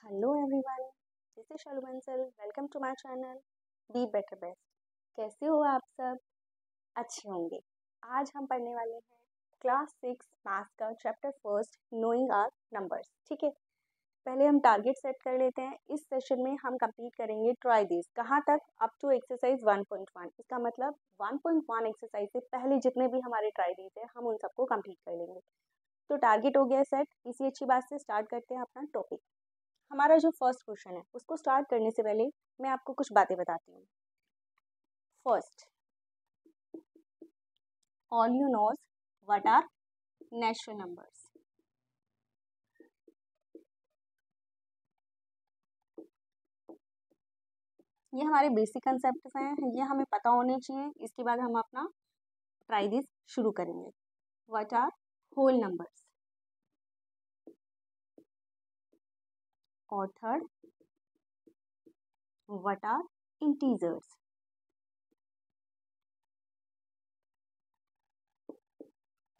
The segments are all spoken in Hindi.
Hello everyone, this is Shalu Bansal. Welcome to my channel be better best. कैसे हो आप सब? अच्छे होंगे। आज हम पढ़ने वाले हैं क्लास 6 मैथ्स का chapter first, knowing our numbers. ठीक है, पहले हम टारगेट सेट कर लेते हैं। इस सेशन में हम कंप्लीट करेंगे ट्राई दिस। कहाँ तक? Up to exercise 1.1। इसका मतलब 1.1 एक्सरसाइज से पहले जितने भी हमारे ट्राई दिस है हम उन सबको कंप्लीट कर लेंगे। तो टारगेट हो गया सेट। इसी अच्छी बात से स्टार्ट करते हैं अपना टॉपिक। हमारा जो फर्स्ट क्वेश्चन है उसको स्टार्ट करने से पहले मैं आपको कुछ बातें बताती हूँ। First, all you knows what are natural numbers. ये हमारे बेसिक कंसेप्ट हैं, ये हमें पता होने चाहिए। इसके बाद हम अपना ट्राई दिस शुरू करेंगे। What are whole numbers. और थर्ड, व्हाट आर इंटीजर्स।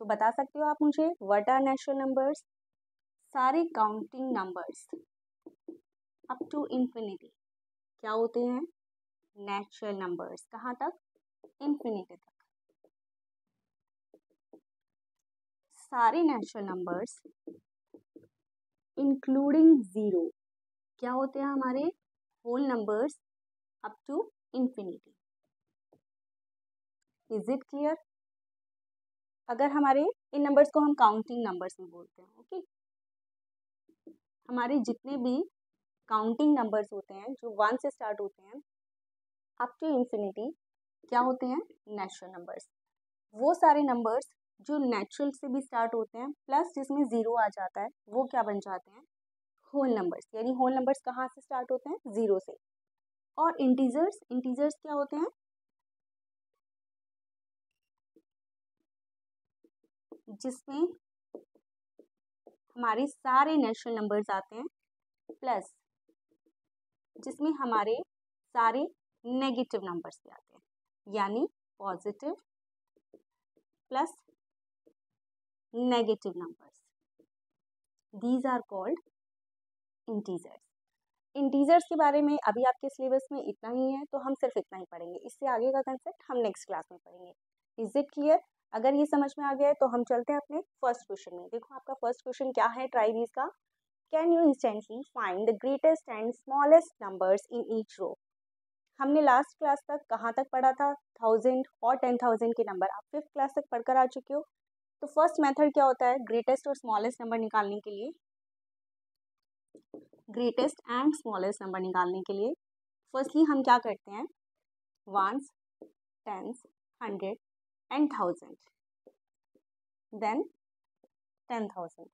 तो बता सकते हो आप मुझे व्हाट आर नेचुरल नंबर्स? सारे counting numbers up to infinity क्या होते हैं? Natural numbers. कहाँ तक? इंफिनिटी तक। सारे नेचुरल नंबर्स इंक्लूडिंग जीरो क्या होते हैं? हमारे whole numbers up to infinity. Is it clear? अगर हमारे इन नंबर्स को हम काउंटिंग नंबर्स में बोलते हैं। ओके, हमारे जितने भी काउंटिंग नंबर्स होते हैं जो 1 से स्टार्ट होते हैं अप टू इंफिनिटी क्या होते हैं? Natural numbers. वो सारे नंबर्स जो नेचुरल से भी स्टार्ट होते हैं प्लस जिसमें जीरो आ जाता है वो क्या बन जाते हैं? Whole numbers. यानी होल नंबर्स कहाँ से स्टार्ट होते हैं? जीरो से। और इंटीजर्स, इंटीजर्स क्या होते हैं? जिसमें हमारे सारे नेचुरल नंबर्स आते हैं प्लस जिसमें हमारे सारे नेगेटिव नंबर्स भी आते हैं, यानी positive plus negative numbers. These are called integers. Integers के बारे में अभी आपके सिलेबस में इतना ही है, तो हम सिर्फ इतना ही पढ़ेंगे। इससे आगे का कंसेप्ट हम नेक्स्ट क्लास में पढ़ेंगे। Is it clear? अगर ये समझ में आ गया है तो हम चलते हैं अपने फर्स्ट क्वेश्चन में। देखो आपका फर्स्ट क्वेश्चन क्या है ट्राई दीज का। Can you instantly find the greatest and smallest numbers in each row. हमने लास्ट क्लास तक कहाँ तक पढ़ा था? 1000 और 10,000 के नंबर आप 5th क्लास तक पढ़कर आ चुके हो। तो फर्स्ट मेथड क्या होता है ग्रेटेस्ट और स्मॉलेस्ट नंबर निकालने के लिए? ग्रेटेस्ट एंड स्मॉलेस्ट नंबर निकालने के लिए फर्स्टली हम क्या करते हैं? Ones, tens, 100 and 1000, then 10,000।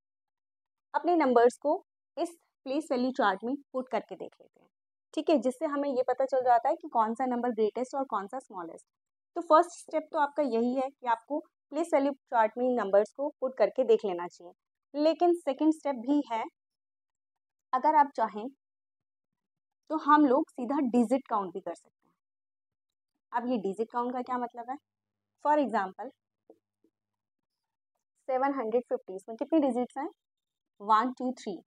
अपने नंबर्स को इस प्लेस वैल्यू चार्ट में पुट करके देख लेते हैं। ठीक है, जिससे हमें ये पता चल जाता है कि कौन सा नंबर ग्रेटेस्ट और कौन सा स्मॉलेस्ट। तो फर्स्ट स्टेप तो आपका यही है कि आपको प्लेस वैल्यू चार्ट में नंबर्स को पुट करके देख लेना चाहिए। लेकिन सेकेंड स्टेप भी है। अगर आप चाहें तो हम लोग सीधा डिजिट काउंट भी कर सकते हैं। अब ये डिजिट काउंट का क्या मतलब है? फॉर एग्जाम्पल 750 में कितनी डिजिट्स हैं? 1 2 3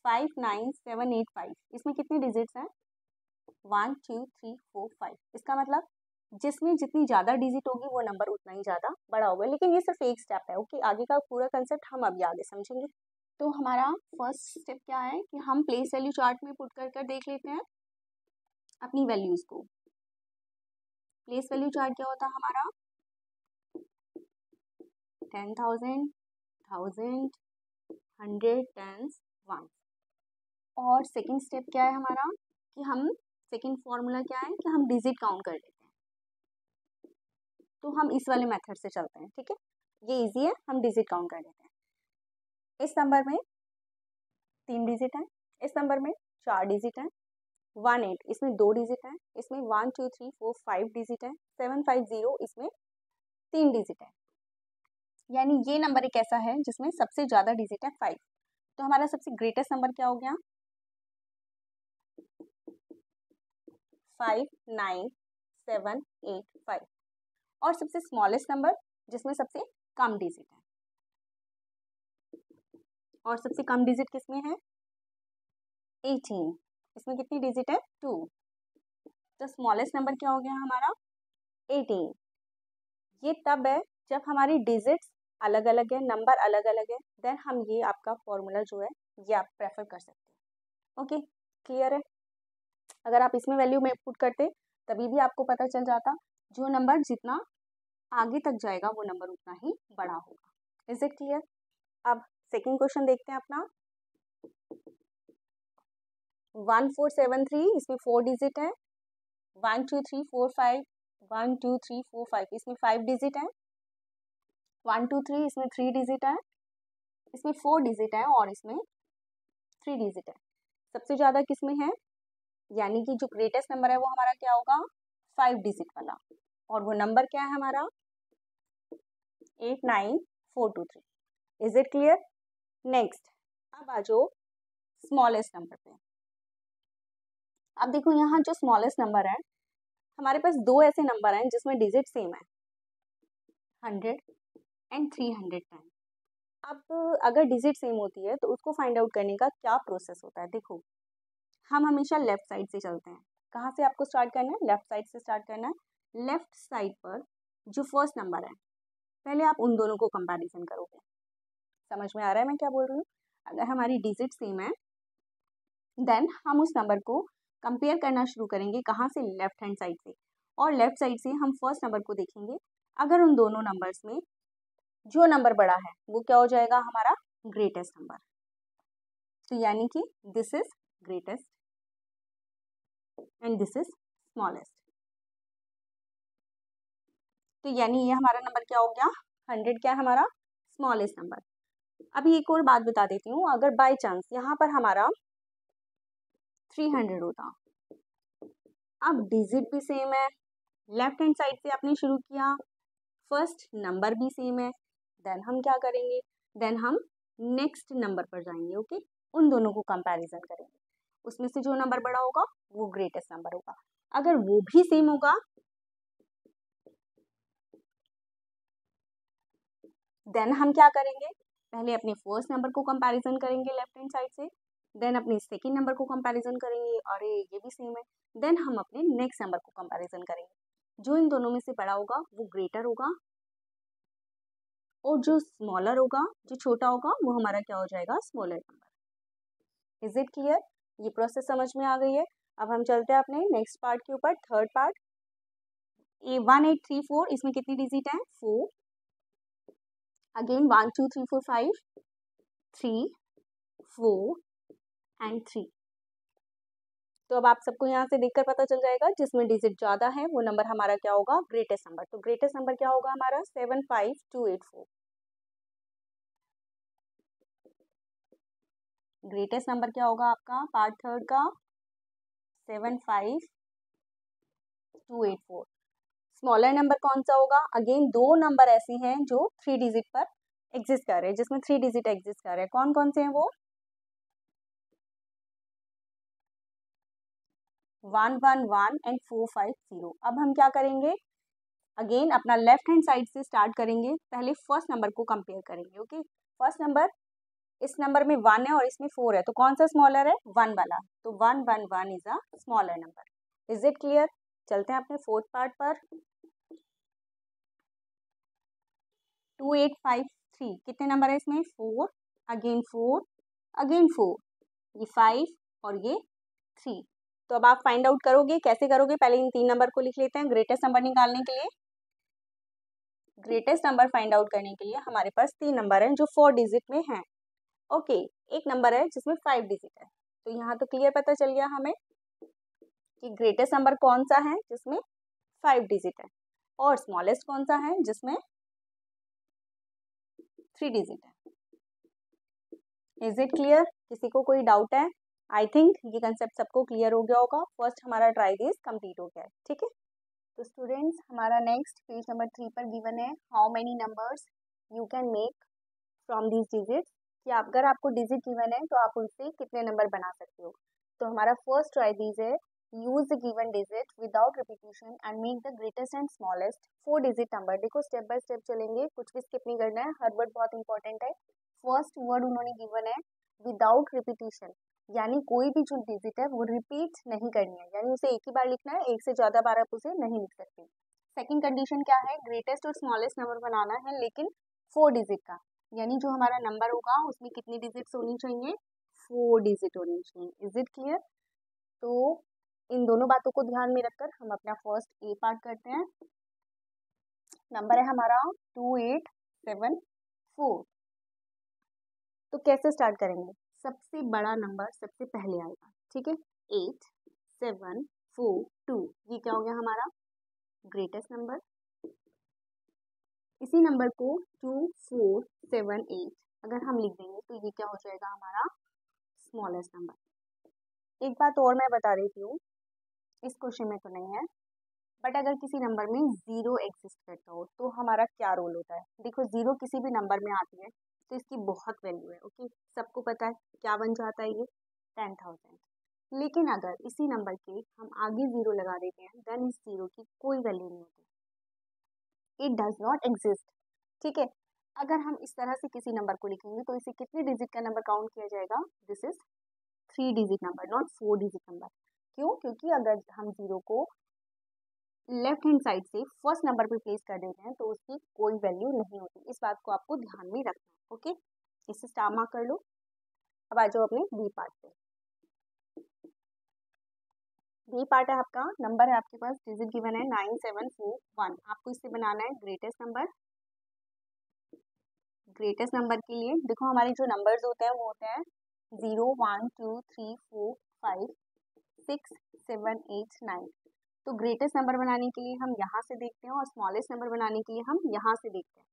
5 9 7 8 5। इसमें कितनी डिजिट्स हैं? 1 2 3 4 5। इसका मतलब जिसमें जितनी ज़्यादा डिजिट होगी वो नंबर उतना ही ज़्यादा बड़ा होगा। लेकिन ये सिर्फ एक स्टेप है। ओके, आगे का पूरा कंसेप्ट हम अभी आगे समझेंगे। तो हमारा फर्स्ट स्टेप क्या है कि हम प्लेस वैल्यू चार्ट में पुट कर देख लेते हैं अपनी वैल्यूज़ को। प्लेस वैल्यू चार्ट क्या होता है हमारा? 10,000, 1000, 100, टेंस, 1। और सेकंड स्टेप क्या है हमारा कि हम सेकंड फॉर्मूला क्या है कि हम डिजिट काउंट कर लेते हैं। तो हम इस वाले मेथड से चलते हैं। ठीक है, ये इजी है, हम डिजिट काउंट कर लेते हैं। इस नंबर में 3 डिजिट हैं, इस नंबर में 4 डिजिट हैं, 18 इसमें 2 डिजिट हैं, इसमें 1 2 3 4 5 डिजिट हैं, 750 इसमें 3 डिजिट है। यानी ये नंबर एक ऐसा है जिसमें सबसे ज़्यादा डिजिट है 5। तो हमारा सबसे ग्रेटेस्ट नंबर क्या हो गया? 5 9 7 8 5। और सबसे स्मॉलेस्ट नंबर जिसमें सबसे कम डिजिट है। और सबसे कम डिजिट किसमें है? 18, इसमें कितनी डिजिट है? 2। तो स्मॉलेस्ट नंबर क्या हो गया हमारा? 18। ये तब है जब हमारी डिजिट्स अलग अलग है, नंबर अलग अलग है, देन हम ये आपका फॉर्मूला जो है ये आप प्रेफर कर सकते हैं। ओके, क्लियर है? अगर आप इसमें वैल्यू में पुट करते तभी भी आपको पता चल जाता, जो नंबर जितना आगे तक जाएगा वो नंबर उतना ही बड़ा होगा। Is it clear? अब सेकेंड क्वेश्चन देखते हैं अपना। 1473, इसमें 4 डिजिट है। 1 2 3 4 5, 1 2 3 4 5, इसमें 5 डिजिट है। 1 2 3, इसमें 3 डिजिट है। इसमें 4 डिजिट है और इसमें 3 डिजिट है। सबसे ज़्यादा किसमें है? यानी कि जो ग्रेटेस्ट नंबर है वो हमारा क्या होगा? 5 डिजिट वाला। और वो नंबर क्या है हमारा? 89423। Is it clear? नेक्स्ट, अब आ जाओ स्मॉलेस्ट नंबर पे। अब देखो यहाँ जो स्मॉलेस्ट नंबर है, हमारे पास दो ऐसे नंबर हैं जिसमें डिजिट सेम है, 100 एंड 310। अब अगर डिजिट सेम होती है तो उसको फाइंड आउट करने का क्या प्रोसेस होता है? देखो, हम हमेशा लेफ्ट साइड से चलते हैं। कहाँ से आपको स्टार्ट करना है? लेफ्ट साइड से स्टार्ट करना है। लेफ्ट साइड पर जो फर्स्ट नंबर है, पहले आप उन दोनों को कंपैरिजन करोगे। समझ में आ रहा है मैं क्या बोल रही हूँ? अगर हमारी डिजिट सेम है देन हम उस नंबर को कंपेयर करना शुरू करेंगे। कहाँ से? लेफ्ट हैंड साइड से। और लेफ्ट साइड से हम फर्स्ट नंबर को देखेंगे। अगर उन दोनों नंबर्स में जो नंबर बड़ा है वो क्या हो जाएगा? हमारा ग्रेटेस्ट नंबर। तो यानी कि this is greatest and this is smallest. तो यानी ये हमारा नंबर क्या हो गया? 100 क्या है हमारा? Smallest number. अभी एक और बात बता देती हूँ, अगर बाय चांस यहाँ पर हमारा 300 होता, अब डिजिट भी सेम है, लेफ्ट हैंड साइड से आपने शुरू किया, फर्स्ट नंबर भी सेम है, देन हम क्या करेंगे? देन हम नेक्स्ट नंबर पर जाएंगे। ओके, उन दोनों को कंपैरिजन करेंगे। उसमें से जो नंबर बड़ा होगा वो ग्रेटेस्ट नंबर होगा। अगर वो भी सेम होगा देन हम क्या करेंगे? पहले अपने फर्स्ट नंबर को कंपैरिजन करेंगे लेफ्ट हैंड साइड से, देन अपने सेकेंड नंबर को कंपैरिजन करेंगे, अरे ये भी सेम है, देन हम अपने नेक्स्ट नंबर को कंपैरिजन करेंगे। जो इन दोनों में से बड़ा होगा वो ग्रेटर होगा, और जो स्मॉलर होगा, जो छोटा होगा, वो हमारा क्या हो जाएगा? Smaller number. Is it clear? ये प्रोसेस समझ में आ गई है? अब हम चलते हैं अपने नेक्स्ट पार्ट के ऊपर, थर्ड पार्ट। ये 1834, इसमें कितनी डिजिट है? 4। Again 1 2 3 4 5, 3 4 and 3। तो अब आप सबको यहाँ से देखकर पता चल जाएगा जिसमें डिजिट ज़्यादा है वो नंबर हमारा क्या होगा? Greatest number. तो ग्रेटेस्ट नंबर क्या होगा हमारा? 75284। ग्रेटेस्ट नंबर क्या होगा आपका पार्ट थर्ड का? 75284। स्मॉलर नंबर कौन सा होगा? अगेन दो नंबर ऐसे हैं जो 3 डिजिट पर एग्जिस्ट कर रहे हैं, जिसमें 3 डिजिट एग्जिस्ट कर रहे हैं। कौन कौन से हैं वो? 111 एंड 450। अब हम क्या करेंगे? अगेन अपना लेफ्ट हैंड साइड से स्टार्ट करेंगे। पहले फर्स्ट नंबर को कंपेयर करेंगे। ओके, फर्स्ट नंबर, इस नंबर में 1 है और इसमें 4 है, तो कौन सा स्मॉलर है? 1 वाला। तो 111 is a smaller number. Is it clear? चलते हैं अपने फोर्थ पार्ट पर। 2853, कितने नंबर है इसमें? 4, अगेन 4, अगेन 4, ये 5 और ये 3। तो अब आप फाइंड आउट करोगे, कैसे करोगे? पहले इन तीन नंबर को लिख लेते हैं ग्रेटेस्ट नंबर निकालने के लिए। ग्रेटेस्ट नंबर फाइंड आउट करने के लिए हमारे पास 3 नंबर हैं जो 4 डिजिट में हैं। ओके, एक नंबर है जिसमें 5 डिजिट है। तो यहाँ तो क्लियर पता चल गया हमें कि ग्रेटेस्ट नंबर कौन सा है जिसमें 5 डिजिट है, और स्मॉलेस्ट कौन सा है जिसमें 3 डिजिट है। Is it clear? किसी को कोई डाउट है? आई थिंक ये कंसेप्ट सबको क्लियर हो गया होगा। फर्स्ट हमारा ट्राई दिस कंप्लीट हो गया है। ठीक है, तो स्टूडेंट्स हमारा नेक्स्ट पेज नंबर 3 पर गिवन है how many numbers you can make from these digits, कि अगर आपको डिजिट गिवन है तो आप उनसे कितने नंबर बना सकते हो। तो हमारा फर्स्ट ट्राई दिस है use the given digit without repetition and make the greatest and smallest 4 digit number. देखो स्टेप बाय स्टेप चलेंगे, कुछ भी स्किप नहीं करना है, हर वर्ड बहुत इंपॉर्टेंट है। फर्स्ट वर्ड उन्होंने गिवन है विदाउट रिपीटिशन, यानी कोई भी जो डिजिट है वो रिपीट नहीं करनी है, यानी उसे एक ही बार लिखना है, एक से ज़्यादा बार आप उसे नहीं लिख सकते। सेकंड कंडीशन क्या है, ग्रेटेस्ट और स्मॉलेस्ट नंबर बनाना है लेकिन 4 डिजिट का, यानी जो हमारा नंबर होगा उसमें कितनी डिजिट्स होनी चाहिए, 4 डिजिट होनी चाहिए। Is it clear? तो इन दोनों बातों को ध्यान में रखकर हम अपना फर्स्ट ए पार्ट करते हैं। नंबर है हमारा 2874। तो कैसे स्टार्ट करेंगे, सबसे बड़ा नंबर सबसे पहले आएगा, ठीक है। 8742, ये क्या हो गया हमारा ग्रेटेस्ट नंबर। इसी नंबर को 2478 अगर हम लिख देंगे तो ये क्या हो जाएगा हमारा स्मॉलेस्ट नंबर। एक बात और मैं बता देती हूँ, इस क्वेश्चन में तो नहीं है, बट अगर किसी नंबर में जीरो एग्जिस्ट करता हो तो हमारा क्या रोल होता है। देखो जीरो किसी भी नंबर में आती है तो इसकी बहुत वैल्यू है, ओके, सबको पता है क्या बन जाता है ये 10,000। लेकिन अगर इसी नंबर के हम आगे जीरो लगा देते हैं देन इस जीरो की कोई वैल्यू नहीं होती, इट डज नॉट एग्जिस्ट, ठीक है। अगर हम इस तरह से किसी नंबर को लिखेंगे तो इसे कितने डिजिट का नंबर काउंट किया जाएगा, this is 3 digit number, not 4 digit number. क्यों? क्योंकि अगर हम जीरो को लेफ्ट हैंड साइड से फर्स्ट नंबर पे प्लेस कर देते हैं तो उसकी कोई वैल्यू नहीं होती, इस बात को आपको ध्यान में रखना है, ओके। इसे स्टार मार्क कर लो। अब आ जाओ अपने बी पार्ट पे। बी पार्ट है आपका, नंबर है आपके पास, डिजिट गिवन है 9741। आपको इससे बनाना है ग्रेटेस्ट नंबर। ग्रेटेस्ट नंबर के लिए देखो हमारे जो नंबर्स होते हैं वो होते हैं 0 1 2 3 4 5 6 7 8 9। तो ग्रेटेस्ट नंबर बनाने के लिए हम यहाँ से देखते हैं और स्मॉलेस्ट नंबर बनाने के लिए हम यहाँ से देखते हैं।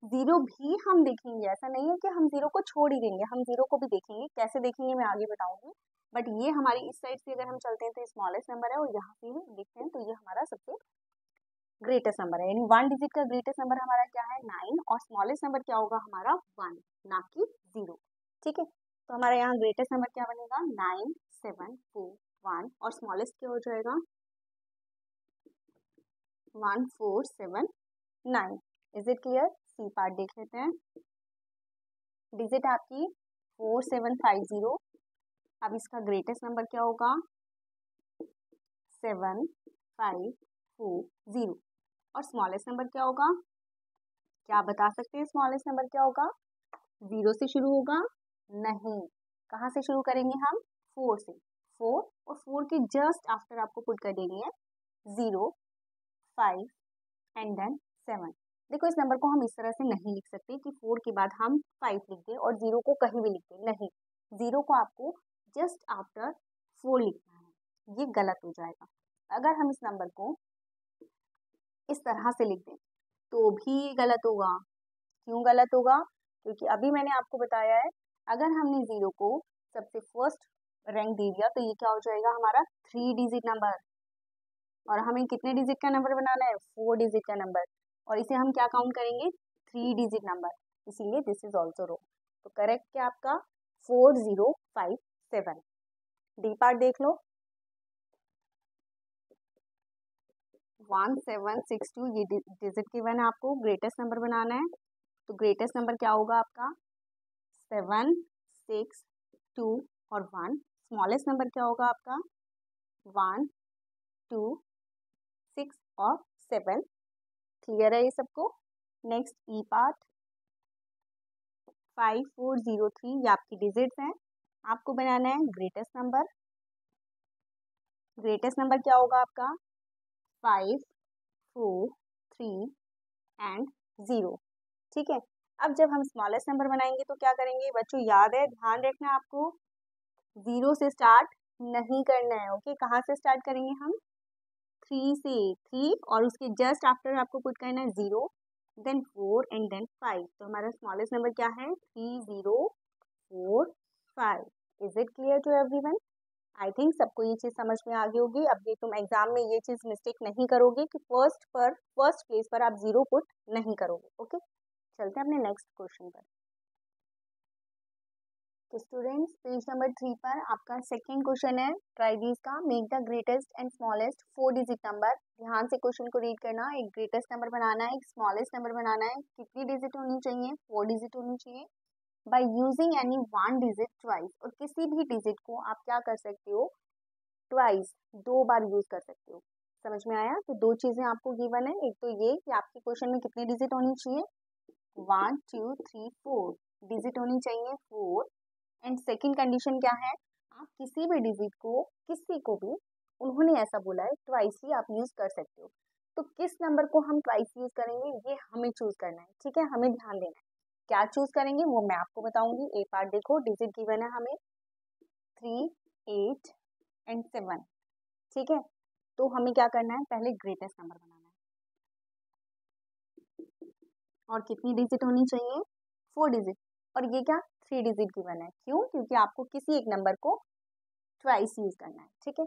जीरो भी हम देखेंगे, ऐसा नहीं है कि हम जीरो को छोड़ ही देंगे, हम जीरो को भी देखेंगे, कैसे देखेंगे मैं आगे बताऊंगी। बट ये हमारी इस साइड से अगर हम चलते हैं तो स्मॉलेस्ट नंबर है और यहाँ से देखते हैं तो ये हमारा सबसे ग्रेटेस्ट नंबर है, यानी 1 डिजिट का ग्रेटेस्ट नंबर हमारा क्या है 9 और स्मॉलेस्ट नंबर क्या होगा हमारा 1, ना कि 0, ठीक है। तो हमारा यहाँ ग्रेटेस्ट नंबर क्या बनेगा 9741 और स्मॉलेस्ट क्या हो जाएगा 1479। Is it clear? C part देख लेते हैं। डिजिट आपकी 4750, अब इसका ग्रेटेस्ट नंबर क्या होगा 7540 और स्मॉलेस्ट नंबर क्या होगा, क्या बता सकते हैं स्मॉलेस्ट नंबर क्या होगा, 0 से शुरू होगा, नहीं, कहाँ से शुरू करेंगे हम 4 से, 4 और 4 के जस्ट आफ्टर आपको पुट कर देनी है 0 5 एंड देन 7। देखो इस नंबर को हम इस तरह से नहीं लिख सकते कि 4 के बाद हम 5 लिख दें और 0 को कहीं भी लिख दें, नहीं, 0 को आपको जस्ट आफ्टर 4 लिखना है, ये गलत हो जाएगा। अगर हम इस नंबर को इस तरह से लिख दें तो भी गलत होगा। क्यों गलत होगा? क्योंकि अभी मैंने आपको बताया है अगर हमने 0 को सबसे फर्स्ट रैंक दे दिया तो ये क्या हो जाएगा हमारा 3 डिजिट नंबर, और हमें कितने डिजिट का नंबर बनाना है 4 डिजिट का नंबर, और इसे हम क्या काउंट करेंगे 3 डिजिट नंबर, इसीलिए दिस इज ऑल्सो रॉन्ग। तो करेक्ट क्या आपका 4057। डी पार्ट देख लो 1762, ये डिजिट गिवन है आपको, ग्रेटेस्ट नंबर बनाना है तो ग्रेटेस्ट नंबर क्या होगा आपका 7 6 2 और 1। स्मॉलेस्ट नंबर क्या होगा आपका 1 2 6 और 7। क्लियर है ये सबको? नेक्स्ट ई पार्ट 5403, ये आपकी डिजिट्स हैं, आपको बनाना है ग्रेटेस्ट नंबर। ग्रेटेस्ट नंबर क्या होगा आपका 5 4 3 एंड 0, ठीक है। अब जब हम स्मॉलेस्ट नंबर बनाएंगे तो क्या करेंगे बच्चों, याद है ध्यान रखना आपको, 0 से स्टार्ट नहीं करना है, ओके। कहाँ से स्टार्ट करेंगे हम 3 से, 3 और उसके जस्ट आफ्टर आपको पुट करना है 0 देन 4 एंड देन 5। तो हमारा स्मॉलेस्ट नंबर क्या है 3045। Is it clear to everyone? I think सबको ये चीज़ समझ में आ गई होगी। अब ये तुम एग्जाम में ये चीज़ मिस्टेक नहीं करोगे कि फर्स्ट प्लेस पर आप 0 पुट नहीं करोगे, ओके। चलते हैं अपने नेक्स्ट क्वेश्चन पर। तो स्टूडेंट्स पेज नंबर 3 पर आपका सेकेंड क्वेश्चन है ट्राई दीज का, make the greatest and smallest 4 digit number. ध्यान से क्वेश्चन को रीड करना, एक ग्रेटेस्ट नंबर बनाना है, एक स्मॉलेस्ट नंबर बनाना है, कितनी डिजिट होनी चाहिए 4 डिजिट होनी चाहिए। By using any one digit twice, और किसी भी डिजिट को आप क्या कर सकते हो, ट्वाइस, 2 बार यूज कर सकते हो। समझ में आया? तो 2 चीजें आपको गिवन है, एक तो ये कि आपके क्वेश्चन में कितनी डिजिट होनी चाहिए, 1 2 3 4 डिजिट होनी चाहिए, 4। एंड सेकंड कंडीशन क्या है, आप किसी भी डिजिट को, किसी को भी, उन्होंने ऐसा बोला है ट्वाइस ही आप यूज कर सकते हो। तो किस नंबर को हम ट्वाइस यूज करेंगे ये हमें चूज करना है, ठीक है, हमें ध्यान देना है। क्या चूज करेंगे वो मैं आपको बताऊंगी। ए पार्ट देखो, डिजिट गिवन है हमें 3 8 एंड 7, ठीक है। तो हमें क्या करना है, पहले ग्रेटेस्ट नंबर बनाना है, और कितनी डिजिट होनी चाहिए, 4 डिजिट, और ये क्या 3 डिजिट गिवन है। क्यों? क्योंकि आपको किसी एक नंबर को ट्वाइस यूज करना है, ठीक है।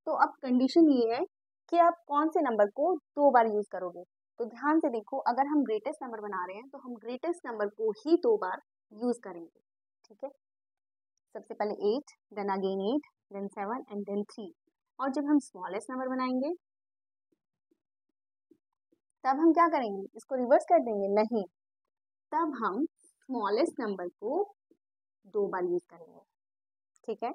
तो अब कंडीशन ये है कि आप कौन से नंबर को 2 बार यूज करोगे। तो ध्यान से देखो, अगर हम ग्रेटेस्ट नंबर बना रहे हैं तो हम ग्रेटेस्ट नंबर को ही 2 बार यूज करेंगे, ठीक है। सबसे पहले 8, then again 8, then 7 and then 3। और जब हम स्मॉलेस्ट नंबर बनाएंगे तब हम क्या करेंगे, इसको रिवर्स कर देंगे, नहीं, तब हम स्मॉलेस्ट नंबर को 2 बार यूज करेंगे, ठीक है।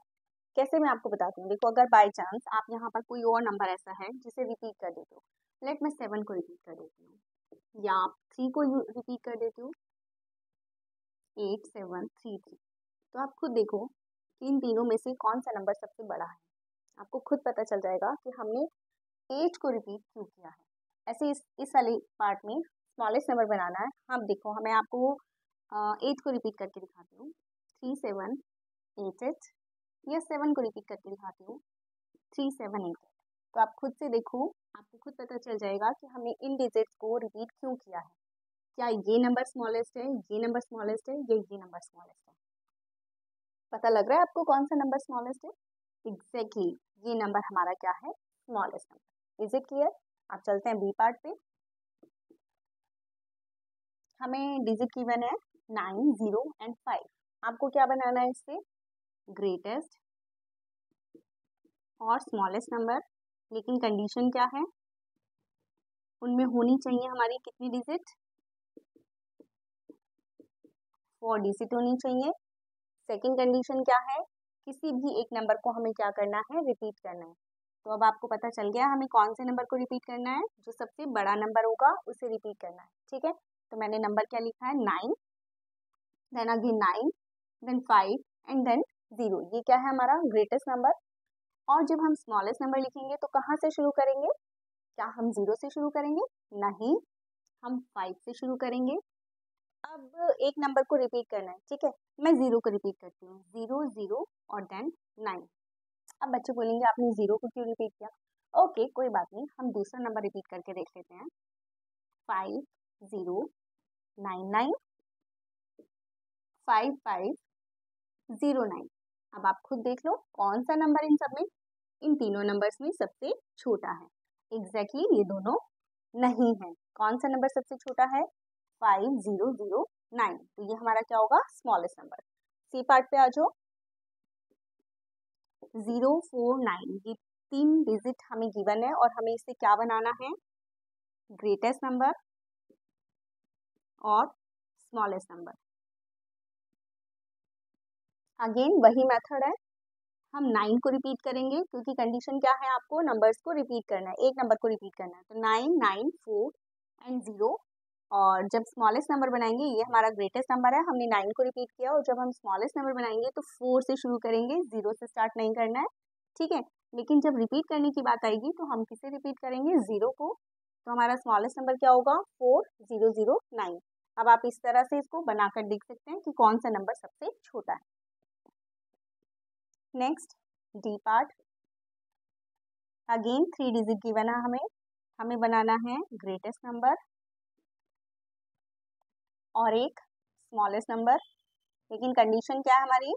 कैसे, मैं आपको बताती हूँ। देखो, अगर बाय चांस आप यहाँ पर कोई और नंबर ऐसा है जिसे रिपीट कर देते हो, लेट मैं 7 को रिपीट कर देती हूँ, या आप 3 को रिपीट कर देती हूँ, 8 7 3 3। तो आप खुद देखो कि इन तीनों में से कौन सा नंबर सबसे बड़ा है। आपको खुद पता चल जाएगा कि हमने 8 को रिपीट क्यों किया है। ऐसे इस वाले पार्ट में स्मॉलेस्ट नंबर बनाना है। हम देखो, हमें आपको 8 को रिपीट करके दिखाती हूँ, 3 7 8 8, या 7 को रिपीट करके दिखाती हूँ, 3 7 8 8। तो आप खुद से देखो, आपको खुद पता चल जाएगा कि हमने इन डिजिट्स को रिपीट क्यों किया है। क्या ये नंबर स्मॉलेस्ट है, ये नंबर स्मॉलेस्ट है, या ये नंबर स्मॉलेस्ट है। पता लग रहा है आपको कौन सा नंबर स्मॉलेस्ट है? एग्जैक्टली, ये नंबर हमारा क्या है, smallest number. Is it clear? आप चलते हैं बी पार्ट पे। हमें डिजिट गिवन है 9 0 एंड 5। आपको क्या बनाना है इससे, ग्रेटेस्ट और स्मॉलेस्ट नंबर। लेकिन कंडीशन क्या है, उनमें होनी चाहिए हमारी कितनी डिजिट, 4 डिजिट होनी चाहिए। सेकंड कंडीशन क्या है, किसी भी एक नंबर को हमें क्या करना है, रिपीट करना है। तो अब आपको पता चल गया हमें कौन से नंबर को रिपीट करना है, जो सबसे बड़ा नंबर होगा उसे रिपीट करना है, ठीक है। तो मैंने नंबर क्या लिखा है, 9, then again 9, then 5 and then 0। ये क्या है, हमारा ग्रेटेस्ट नंबर। और जब हम स्मॉलेस्ट नंबर लिखेंगे तो कहाँ से शुरू करेंगे, क्या हम 0 से शुरू करेंगे, नहीं, हम 5 से शुरू करेंगे। अब एक नंबर को रिपीट करना है, ठीक है। मैं 0 को रिपीट करती हूँ, 0 0 और देन 9। अब बच्चे बोलेंगे आपने 0 को क्यों रिपीट किया। ओके, कोई बात नहीं, हम दूसरा नंबर रिपीट करके देख लेते हैं, 5 0 9 9 5 5 0 9। अब आप खुद देख लो कौन सा नंबर इन सब में, इन तीनों नंबर्स में सबसे छोटा है। एग्जैक्टली ये दोनों नहीं है। कौन सा नंबर सबसे छोटा है, 5 0 0 9। तो ये हमारा क्या होगा, स्मॉलेस्ट नंबर। सी पार्ट पे आ जाओ, 0 4 9, ये 3 डिजिट हमें गिवन है और हमें इसे क्या बनाना है, ग्रेटेस्ट नंबर और स्मॉलेस्ट नंबर। अगेन वही मेथड है, हम 9 को रिपीट करेंगे क्योंकि कंडीशन क्या है, आपको नंबर्स को रिपीट करना है, एक नंबर को रिपीट करना है। तो 9 9 4 एंड 0। और जब स्मॉलेस्ट नंबर बनाएंगे, ये हमारा ग्रेटेस्ट नंबर है, हमने 9 को रिपीट किया, और जब हम स्मॉलेस्ट नंबर बनाएंगे तो 4 से शुरू करेंगे, 0 से स्टार्ट नहीं करना है, ठीक है। लेकिन जब रिपीट करने की बात आएगी तो हम किसे रिपीट करेंगे, 0 को। तो हमारा स्मॉलेस्ट नंबर क्या होगा, 4 0 0 9। अब आप इस तरह से इसको बनाकर देख सकते हैं कि कौन सा नंबर सबसे छोटा है। Next D part, again 3 digit given है हमें बनाना है ग्रेटेस्ट नंबर और एक स्मॉलेस्ट नंबर। लेकिन कंडीशन क्या है हमारी,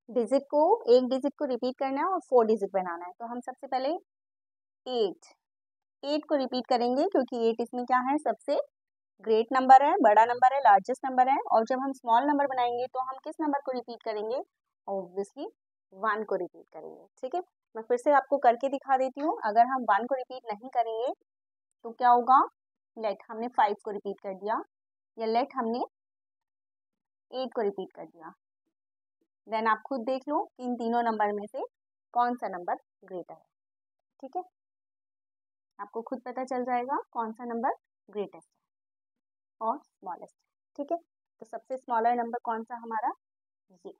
एक डिजिट को रिपीट करना है और 4 डिजिट बनाना है। तो हम सबसे पहले 8 को रिपीट करेंगे क्योंकि 8 इसमें क्या है, सबसे ग्रेट नंबर है, बड़ा नंबर है, लार्जेस्ट नंबर है। और जब हम स्मॉल नंबर बनाएंगे तो हम किस नंबर को रिपीट करेंगे, ऑब्वियसली 1 को रिपीट करेंगे, ठीक है। मैं फिर से आपको करके दिखा देती हूँ। अगर हम 1 को रिपीट नहीं करेंगे तो क्या होगा, लेट हमने 5 को रिपीट कर दिया, या लेट हमने 8 को रिपीट कर दिया। देन आप खुद देख लो कि इन तीनों नंबर में से कौन सा नंबर ग्रेटर है। ठीक है, आपको खुद पता चल जाएगा कौन सा नंबर ग्रेटेस्ट है और स्मॉलेस्ट है। ठीक है, तो सबसे स्मॉलर नंबर कौन सा हमारा, ये।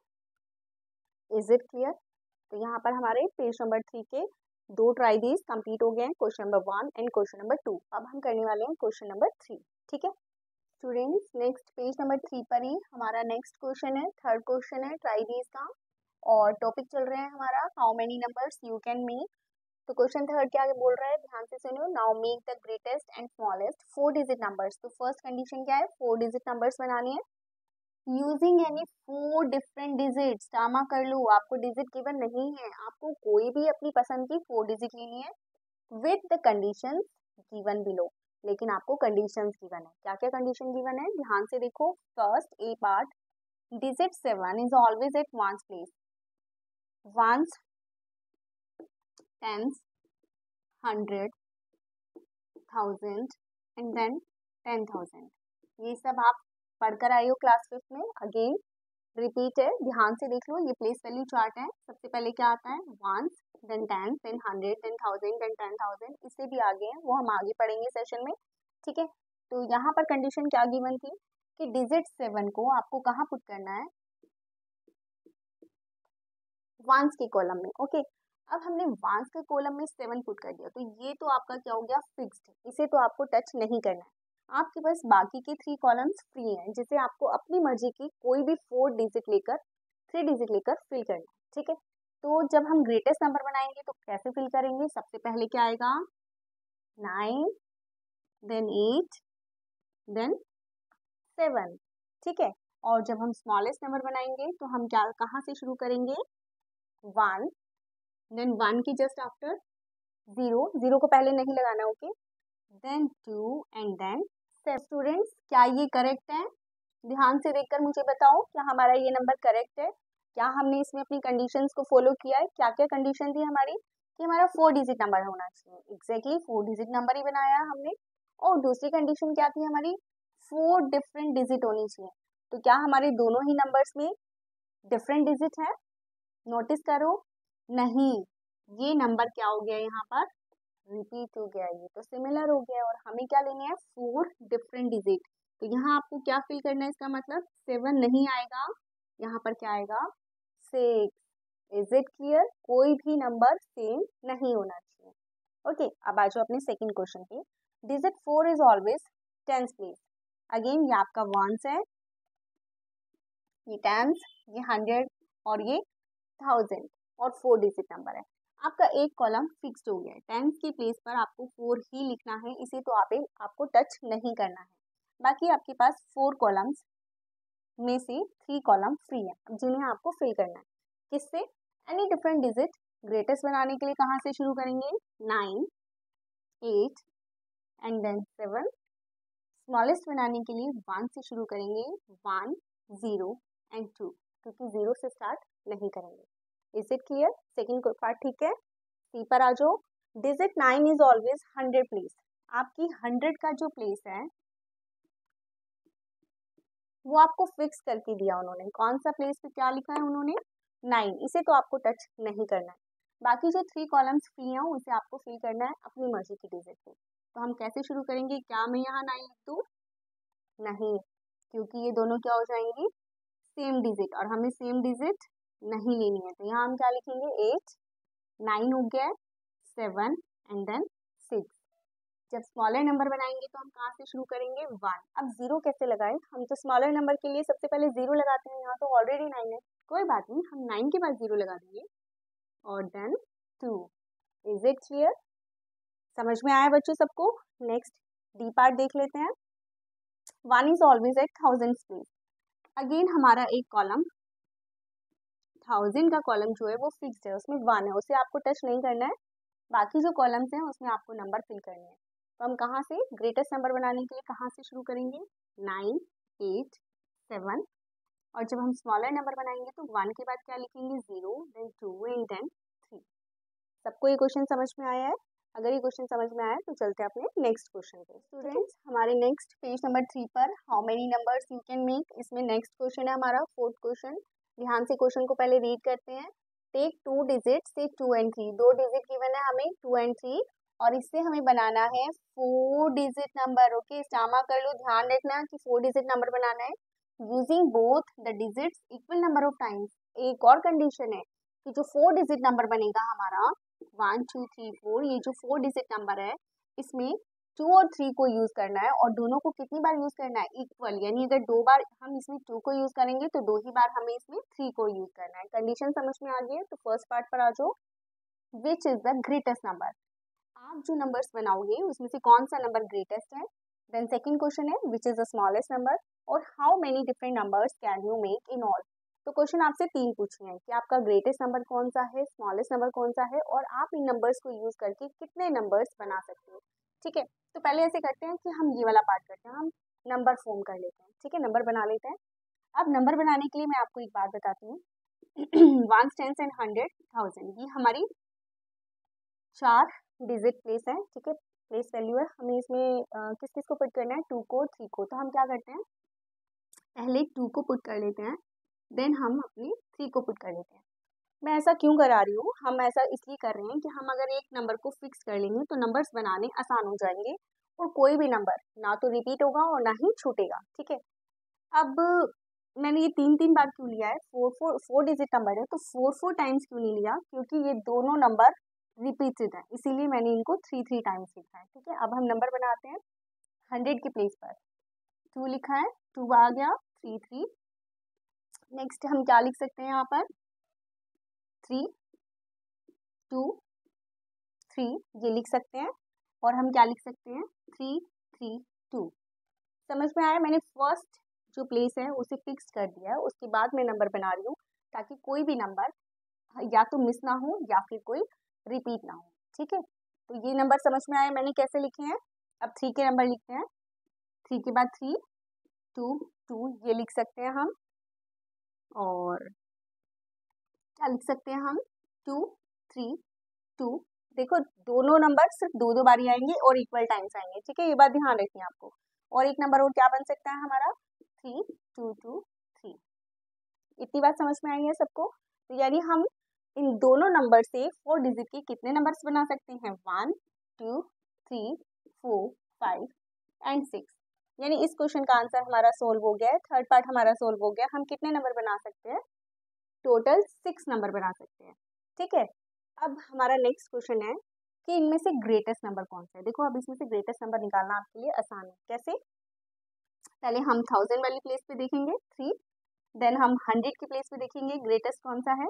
Is it clear? तो यहाँ पर हमारे पेज नंबर 3 के 2 ट्राई दीज कंप्लीट हो गए हैं, question number 1 and question number 2। अब हम करने वाले हैं क्वेश्चन नंबर 3। ठीक है स्टूडेंट्स, नेक्स्ट पेज नंबर 3 पर ही हमारा नेक्स्ट क्वेश्चन है, थर्ड क्वेश्चन है ट्राई दीज का, और टॉपिक चल रहा है हमारा how many numbers you can make. तो क्वेश्चन थर्ड क्या बोल रहा है, ध्यान से सुनियो। Now make the greatest and smallest 4 digit numbers. तो फर्स्ट कंडीशन क्या है, 4 डिजिट नंबर्स बनाने हैं यूजिंग एनी 4 डिफरेंट डिजिट्स। टामा कर लो, आपको डिजिट गिवन नहीं है, आपको कोई भी अपनी पसंद की 4 डिजिट लेनी है with the condition given below. लेकिन आपको कंडीशंस गिवन है। क्या क्या कंडीशन गिवन है, ध्यान से देखो। First A part, digit 7 is always at ones place. Ones, tens, 100, 1000 and then 10,000। ये सब आप पढ़कर आए हो क्लास 5 में। अगेन रिपीट है, ध्यान से देख लो। ये प्लेस वैल्यू चार्ट है। सबसे पहले क्या आता है, ones, then 10, then 100, then 1000, then 10,000। इससे भी आगे है, वो हम आगे पढ़ेंगे सेशन में। ठीक है, तो यहाँ पर कंडीशन क्या गिवन थी कि डिजिट 7 को आपको कहाँ पुट करना है, वंस के कॉलम में। ओके, अब हमने वंस के कॉलम में 7 पुट कर दिया, तो ये तो आपका क्या हो गया, फिक्स्ड। इसे तो आपको टच नहीं करना है। आपके पास बाकी के 3 कॉलम्स फ्री हैं, जिसे आपको अपनी मर्जी की कोई भी 4 डिजिट लेकर, 3 डिजिट लेकर फिल करना है। ठीक है, तो जब हम ग्रेटेस्ट नंबर बनाएंगे तो कैसे फिल करेंगे, सबसे पहले क्या आएगा, 9, देन 8, देन 7। ठीक है, और जब हम स्मॉलेस्ट नंबर बनाएंगे तो हम क्या, कहाँ से शुरू करेंगे, 1, देन 1 की जस्ट आफ्टर 0, 0 को पहले नहीं लगाना। Okay, then 2 and then 7। Students, क्या ये करेक्ट है? ध्यान से देखकर मुझे बताओ, क्या हमारा ये नंबर करेक्ट है? क्या हमने इसमें अपनी कंडीशंस को फॉलो किया है? क्या क्या कंडीशन थी हमारी, कि हमारा 4 डिजिट नंबर होना चाहिए। एग्जैक्टली 4 डिजिट नंबर ही बनाया हमने। और दूसरी कंडीशन क्या थी हमारी, 4 डिफरेंट डिजिट होनी चाहिए। तो क्या हमारे दोनों ही नंबर्स में डिफरेंट डिजिट है? नोटिस करो, नहीं, ये नंबर क्या हो गया, यहाँ पर रिपीट हो गया, ये तो सिमिलर हो गया। और हमें क्या लेने हैं, 4 डिफरेंट डिजिट। तो यहाँ आपको क्या फिल करना है, इसका मतलब 7 नहीं आएगा, यहाँ पर क्या आएगा, 6। Is it clear? कोई भी नंबर सेम नहीं होना चाहिए। ओके, अब आ जाओ अपने सेकंड क्वेश्चन पे। Digit 4 is always tens place. Again ये आपका वंस है, ये टेंस, ये 100 और ये 1000 और 4 डिजिट नंबर है। आपका एक कॉलम फिक्स्ड हो गया है, टेंस की प्लेस पर आपको 4 ही लिखना है, इसे तो आपको टच नहीं करना है। बाकी आपके पास 4 कॉलम्स में से 3 कॉलम फ्री है, जिन्हें आपको फिल करना है। किससे, एनी डिफरेंट डिजिट। ग्रेटेस्ट बनाने के लिए कहाँ से शुरू करेंगे, 9, 8 एंड देन 7। स्मॉलेस्ट बनाने के लिए 1 से शुरू करेंगे, 1, 0 एंड 2, क्योंकि 0 से स्टार्ट नहीं करेंगे। Is it clear? Second part ठीक है। सी पर आ जाओ। Digit 9 is always 100 place. आपकी 100 का जो प्लेस है वो आपको फिक्स करके दिया उन्होंने। कौन सा प्लेस पे क्या लिखा है उन्होंने, 9। इसे तो आपको टच नहीं करना है। बाकी जो 3 कॉलम्स फ्री हैं उसे आपको फिल करना है अपनी मर्जी की डिजिट पे। तो हम कैसे शुरू करेंगे, क्या मैं यहाँ 9 लिख दूँ, नहीं, क्योंकि ये दोनों क्या हो जाएंगी, सेम डिजिट, और हमें सेम डिजिट नहीं लेनी है। तो यहाँ हम क्या लिखेंगे, 8, 9 हो गया, 7 एंड देन 6। जब स्मॉलर नंबर बनाएंगे तो हम कहाँ से शुरू करेंगे, 1। अब 0 कैसे लगाएं, हम तो स्मॉलर नंबर के लिए सबसे पहले 0 लगाते हैं, यहाँ तो ऑलरेडी 9 है। कोई बात नहीं, हम 9 के बाद 0 लगा देंगे, और देन 2। Is it clear? समझ में आया बच्चों सबको? नेक्स्ट डी पार्ट देख लेते हैं। 1 is always eight 1000 place. Again हमारा एक कॉलम 1000 का कॉलम जो है वो फिक्स्ड है, उसमें 1 है, उसे आपको टच नहीं करना है। बाकी जो कॉलम्स हैं उसमें आपको नंबर फिल करने हैं। तो हम कहाँ से ग्रेटेस्ट नंबर बनाने के लिए कहाँ से शुरू करेंगे, 9, 8, 7। और जब हम स्मॉलर नंबर बनाएंगे तो 1 के बाद क्या लिखेंगे, 0, देन 2 एंड देन 3। सबको ये क्वेश्चन समझ में आया है? अगर ये क्वेश्चन समझ में आया तो चलते हैं अपने नेक्स्ट क्वेश्चन पे। स्टूडेंट्स हमारे नेक्स्ट पेज नंबर 3 पर how many numbers you can make, इसमें नेक्स्ट क्वेश्चन है हमारा 4th क्वेश्चन। ध्यान से क्वेश्चन को पहले रीड करते हैं। टेक 2 डिजिट से 2 and 3, 2 डिजिट गिवन है हमें 2 and 3 और इससे हमें बनाना है 4 डिजिट नंबर। ओके, स्टामा कर लो, ध्यान रखना कि 4 डिजिट नंबर बनाना है using both the digits equal number of times. एक और कंडीशन है कि जो 4 डिजिट नंबर बनेगा हमारा 1 2 3 4, ये जो 4 डिजिट नंबर है इसमें 2 और 3 को यूज करना है और दोनों को कितनी बार यूज करना है, इक्वल। यानी अगर 2 बार हम इसमें 2 को यूज करेंगे तो 2 ही बार हमें इसमें 3 को यूज करना है। कंडीशन समझ में आ गई है तो फर्स्ट पार्ट पर आ जाओ। Which is the greatest number, आप जो नंबर्स बनाओगे उसमें से कौन सा नंबर ग्रेटेस्ट है। देन सेकंड क्वेश्चन है which is the smallest number और how many different numbers can you make in all. तो क्वेश्चन आपसे 3 पूछे हैं कि आपका ग्रेटेस्ट नंबर कौन सा है, स्मॉलेस्ट नंबर कौन सा है और आप इन नंबर्स को यूज करके कितने नंबर्स बना सकते हो। ठीक है, तो पहले ऐसे करते हैं कि हम ये वाला पार्ट करते हैं, हम नंबर फॉर्म कर लेते हैं। ठीक है, नंबर बना लेते हैं। अब नंबर बनाने के लिए मैं आपको एक बात बताती हूँ। 1 10 एंड 100 1000 ये हमारी 4 डिजिट प्लेस है। ठीक है, प्लेस वैल्यू है। हमें इसमें किस किस को पुट करना है, 2 को 3 को। तो हम क्या करते हैं, पहले 2 को पुट कर लेते हैं, देन हम अपने 3 को पुट कर लेते हैं। मैं ऐसा क्यों करा रही हूँ, हम ऐसा इसलिए कर रहे हैं कि हम अगर एक नंबर को फिक्स कर लेंगे तो नंबर्स बनाने आसान हो जाएंगे और कोई भी नंबर ना तो रिपीट होगा और ना ही छूटेगा। ठीक है, अब मैंने ये 3 बार क्यों लिया है, 4 डिजिट नंबर है तो 4 टाइम्स क्यों नहीं लिया, क्योंकि ये दोनों नंबर रिपीटेड है, इसीलिए मैंने इनको 3 टाइम्स लिखा है। ठीक है, अब हम नंबर बनाते हैं। 100 की प्लेस पर 2 लिखा है, 2 आ गया, 3 नेक्स्ट हम क्या लिख सकते हैं यहाँ पर, 3 2 3 ये लिख सकते हैं और हम क्या लिख सकते हैं, 3 3 2। समझ में आया, मैंने फर्स्ट जो प्लेस है उसे फिक्स कर दिया है, उसके बाद मैं नंबर बना रही हूँ ताकि कोई भी नंबर या तो मिस ना हो या फिर कोई रिपीट ना हो। ठीक है, तो ये नंबर समझ में आया मैंने कैसे लिखे हैं। अब 3 के नंबर लिखते हैं, 3 के बाद 3 2 2 ये लिख सकते हैं हम और क्या लिख सकते हैं हम, 2 3 2। देखो दोनों नंबर सिर्फ 2 बारी आएंगे और इक्वल टाइम्स आएंगे। ठीक है, ये बात ध्यान रखनी है आपको। और एक नंबर और क्या बन सकता है हमारा, 3 2 2 3। इतनी बात समझ में आई है सबको। तो यानी हम इन दोनों नंबर से 4 डिजिट के कितने नंबर्स बना सकते हैं, 1 2 3 4 5 एंड 6। यानी इस क्वेश्चन का आंसर हमारा सोल्व हो गया है, थर्ड पार्ट हमारा सोल्व हो गया। हम कितने नंबर बना सकते हैं, टोटल 6 नंबर बना सकते हैं। ठीक है, अब हमारा नेक्स्ट क्वेश्चन है कि इनमें से ग्रेटेस्ट नंबर कौन सा है। देखो अब इसमें से ग्रेटेस्ट नंबर निकालना आपके लिए आसान है। कैसे, पहले हम 1000 वाली प्लेस पे देखेंगे 3, देन हम 100 की प्लेस पे देखेंगे ग्रेटेस्ट कौन सा है,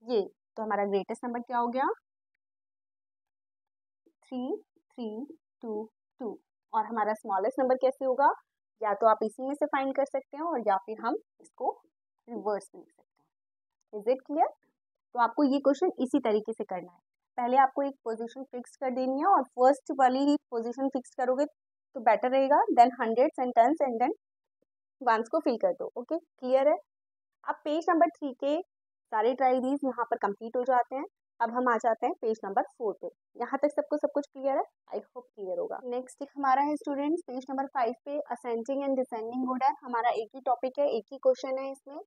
ये। तो हमारा ग्रेटेस्ट नंबर क्या हो गया, 3 3 2 2। और हमारा स्मॉलेस्ट नंबर कैसे होगा, या तो आप इसी में से फाइंड कर सकते हैं और या फिर हम इसको रिवर्स में लिख सकते हैं। Is it clear. तो आपको ये क्वेश्चन इसी तरीके से करना है। पहले आपको एक पोजीशन फिक्स कर देनी है और फर्स्ट वाली ही पोजीशन फिक्स करोगे तो बेटर रहेगा। Then hundreds and tens and then ones को फिल कर दो। ओके, क्लियर है। अब पेज नंबर 3 के सारे ट्राइडीज यहाँ पर कंप्लीट हो जाते हैं। अब हम आ जाते हैं पेज नंबर 4 पे। यहाँ तक सबको सब कुछ क्लियर है, आई होप क्लियर होगा। नेक्स्ट हमारा है स्टूडेंट्स पेज नंबर 5 पे असेंडिंग एंड डिसेंडिंग ऑर्डर। हमारा एक ही टॉपिक है, एक ही क्वेश्चन है इसमें।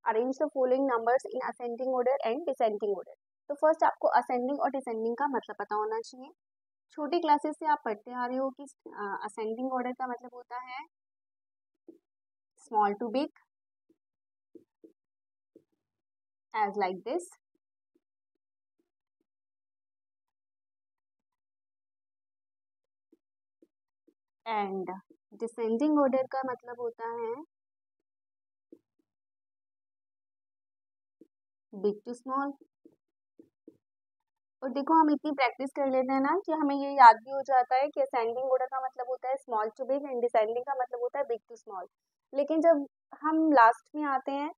Arrange the following numbers in ascending order and descending order. तो फर्स्ट आपको असेंडिंग और डिसेंडिंग का मतलब पता होना चाहिए। छोटी क्लासेस से आप पढ़ते आ रहे हो कि असेंडिंग ऑर्डर का मतलब होता है small to big, as like this, and descending order का मतलब होता है big to small। और देखो हम इतनी प्रैक्टिस कर लेते हैं ना कि हमें ये याद भी हो जाता है कि असेंडिंग ऑर्डर का मतलब होता है small to big and descending का मतलब होता है बिग टू स्मॉल। लेकिन जब हम लास्ट में आते हैं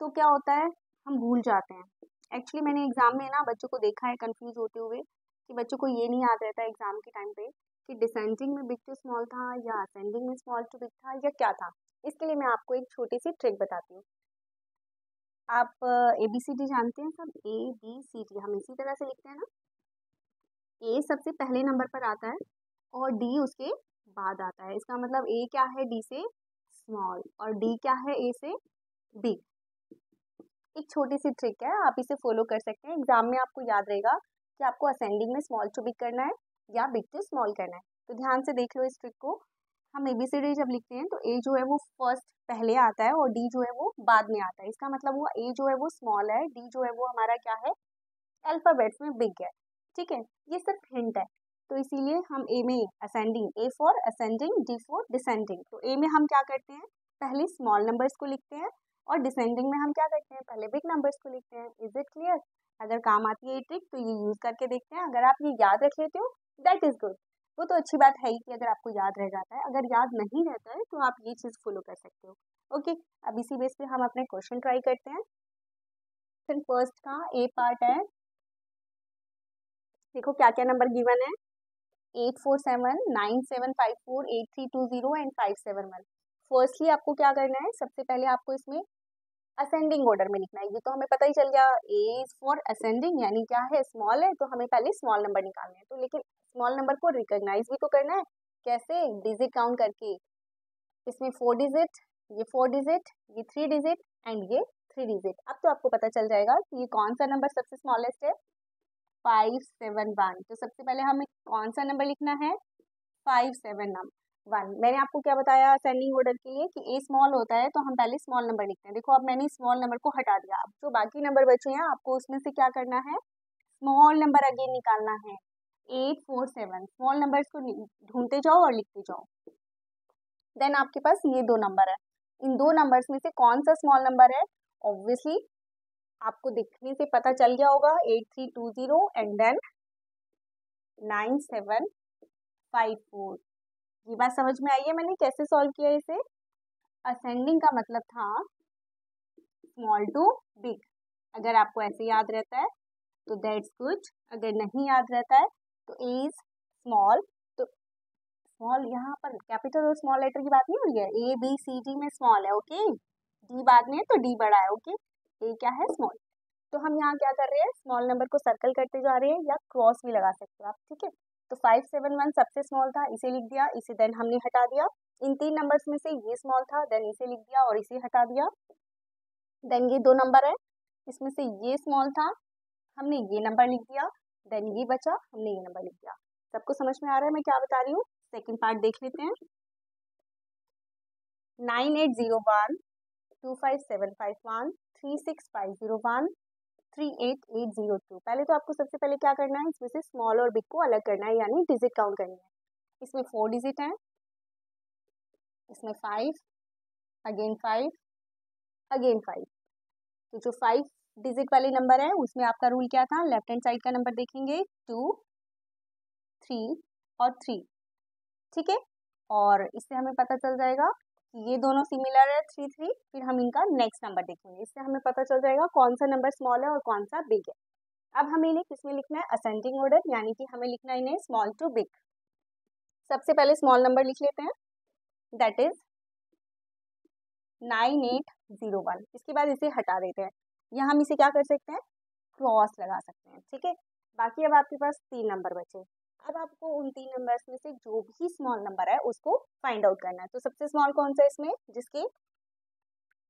तो क्या होता है, हम भूल जाते हैं। एक्चुअली मैंने एग्जाम में ना बच्चों को देखा है कंफ्यूज होते हुए कि बच्चों को ये नहीं याद रहता एग्जाम के टाइम पे कि डिसेंडिंग में बिग टू स्मॉल था या असेंडिंग में स्मॉल टू बिग था या क्या था। इसके लिए मैं आपको एक छोटी सी ट्रिक बताती हूँ। आप ABCD जानते हैं सब, ABCD हम इसी तरह से लिखते हैं ना, ए सबसे पहले नंबर पर आता है और डी उसके बाद आता है। इसका मतलब ए क्या है डी से स्मॉल और डी क्या है ए से बिग। एक छोटी सी ट्रिक है, आप इसे फॉलो कर सकते हैं। एग्जाम में आपको याद रहेगा कि आपको असेंडिंग में स्मॉल टू बिग करना है या बिग टू स्मॉल करना है। तो ध्यान से देख लो इस ट्रिक को। हम ABCD जब लिखते हैं तो ए जो है वो फर्स्ट पहले आता है और डी जो है वो बाद में आता है। इसका मतलब हुआ ए जो है वो स्मॉल है, डी जो है वो हमारा क्या है अल्फाबेट्स में बिग है। ठीक है, ये सिर्फ हिंट है। तो इसीलिए हम ए में ascending, A for ascending, D for descending. तो ए में हम क्या करते हैं पहले स्मॉल नंबर्स को लिखते हैं और डिसेंडिंग में हम क्या करते हैं पहले बिग नंबर्स को लिखते हैं। Is it clear? अगर काम आती है ये ट्रिक तो ये यूज करके देखते हैं। अगर आप ये याद रख लेते हो दैट इज गुड। वो तो अच्छी बात है ही कि अगर आपको याद रह जाता है। अगर याद नहीं रहता है तो आप ये चीज फॉलो कर सकते हो। ओके, अब इसी बेस पे हम अपने क्वेश्चन ट्राई करते हैं। फिर फर्स्ट का ए पार्ट है, देखो क्या क्या नंबर गिवन है 8479754832 एंड 571। फर्स्टली आपको क्या करना है, सबसे पहले आपको इसमें असेंडिंग ऑर्डर में लिखना है। ये तो हमें पता ही चल गया, ए इज फॉर असेंडिंग यानी क्या है स्मॉल है, तो हमें पहले स्मॉल नंबर निकालने हैं। तो लेकिन स्मॉल नंबर को रिकॉग्नाइज भी तो करना है। कैसे? डिजिट काउंट करके। इसमें 4 डिजिट, ये 4 डिजिट, ये 3 डिजिट एंड ये 3 डिजिट। अब तो आपको पता चल जाएगा कि ये कौन सा नंबर सबसे स्मॉलेस्ट है, 571। तो सबसे पहले हमें कौन सा नंबर लिखना है 571। मैंने आपको क्या बताया असेंडिंग ऑर्डर के लिए कि ए स्मॉल होता है तो हम पहले स्मॉल नंबर लिखते हैं। देखो अब मैंने स्मॉल नंबर को हटा दिया, अब जो बाकी नंबर बचे हैं आपको उसमें से क्या करना है स्मॉल नंबर अगेन निकालना है 847। स्मॉल नंबर्स को ढूंढते जाओ और लिखते जाओ। देन आपके पास ये दो नंबर है, इन दो नंबर्स में से कौन सा स्मॉल नंबर है, ऑब्वियसली आपको दिखने से पता चल गया होगा 8320 एंड देन 9754। ये बात समझ में आई है मैंने कैसे सॉल्व किया इसे। असेंडिंग का मतलब था स्मॉल टू बिग। अगर आपको ऐसे याद रहता है तो दैट्स गुड, अगर नहीं याद रहता है तो ए इज स्मॉल। तो स्मॉल यहाँ पर कैपिटल और स्मॉल लेटर की बात नहीं हो रही है, ABCD में स्मॉल है ओके, डी बाद में है तो डी बड़ा है ओके, ए क्या है स्मॉल। तो हम यहाँ क्या कर रहे हैं स्मॉल नंबर को सर्कल करते जा रहे हैं या क्रॉस भी लगा सकते हो आप। ठीक है, तो 571 सबसे स्मॉल था, इसे लिख दिया, इसे देन हमने हटा दिया। इन तीन नंबर्स में से ये स्मॉल था, देन इसे लिख दिया और इसे हटा दिया। देन ये दो नंबर है, इसमें से ये स्मॉल था, हमने ये नंबर लिख दिया। देन ये बचा, हमने ये नंबर लिख दिया। सबको समझ में आ रहा है मैं क्या बता रही हूँ? सेकेंड पार्ट देख लेते हैं। 9801 25751 36501 38802। पहले तो आपको सबसे पहले क्या करना है इसमें से स्मॉल और बिग को अलग करना है यानी डिजिट काउंट करनी है। इसमें 4 डिजिट है, इसमें 5, अगेन 5, अगेन 5। तो जो 5 डिजिट वाले नंबर है उसमें आपका रूल क्या था, लेफ्ट हैंड साइड का नंबर देखेंगे 2, 3 और 3। ठीक है, और इससे हमें पता चल जाएगा कि ये दोनों सिमिलर है 3 3। फिर हम इनका नेक्स्ट नंबर देखेंगे, इससे हमें पता चल जाएगा कौन सा नंबर स्मॉल है और कौन सा बिग है। अब हमें इन्हें किसमें लिखना है असेंडिंग ऑर्डर, यानी कि हमें लिखना है इन्हें स्मॉल टू बिग। सबसे पहले स्मॉल नंबर लिख लेते हैं दैट इज 9801। इसके बाद इसे हटा देते हैं, या हम इसे क्या कर सकते हैं क्रॉस लगा सकते हैं। ठीक है, बाकी अब आपके पास 3 नंबर बचे। अब आपको उन 3 नंबर्स में से जो भी स्मॉल नंबर है उसको फाइंड आउट करना है। तो सबसे स्मॉल कौन सा है इसमें, जिसके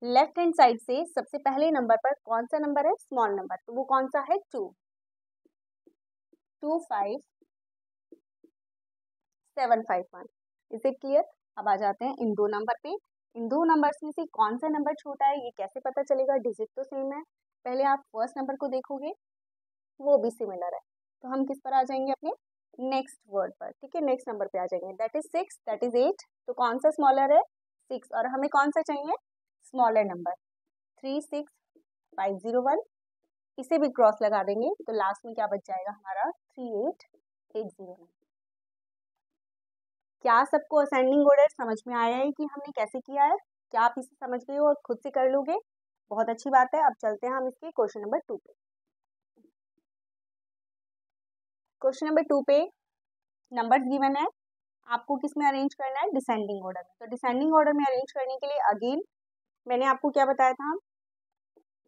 लेफ्ट हैंड साइड से सबसे पहले नंबर पर कौन सा नंबर है स्मॉल नंबर, तो वो कौन सा है 25751। Is it clear? अब आ जाते हैं इन दो नंबर पे। इन दो नंबर्स में से कौन सा नंबर छोटा है ये कैसे पता चलेगा, डिजिट तो सेम है। पहले आप फर्स्ट नंबर को देखोगे वो भी सिमिलर है, तो हम किस पर आ जाएंगे अपने नेक्स्ट वर्ड पर। ठीक है, नेक्स्ट नंबर पे आ जाएंगे दैट इज 6, दैट इज 8। तो कौन सा स्मॉलर है 6, और हमें कौन सा चाहिए स्मॉलर नंबर 36501। इसे भी क्रॉस लगा देंगे तो लास्ट में क्या बच जाएगा हमारा 38809। क्या सबको असेंडिंग ऑर्डर समझ में आया है कि हमने कैसे किया है? क्या आप इसे समझ गए हो और खुद से कर लोगे? बहुत अच्छी बात है। अब चलते हैं हम इसके क्वेश्चन नंबर 2 पे। क्वेश्चन नंबर 2 पे नंबर्स गिवन है, आपको किस में अरेंज करना है डिसेंडिंग ऑर्डर में। तो डिसेंडिंग ऑर्डर में अरेंज करने के लिए अगेन मैंने आपको क्या बताया था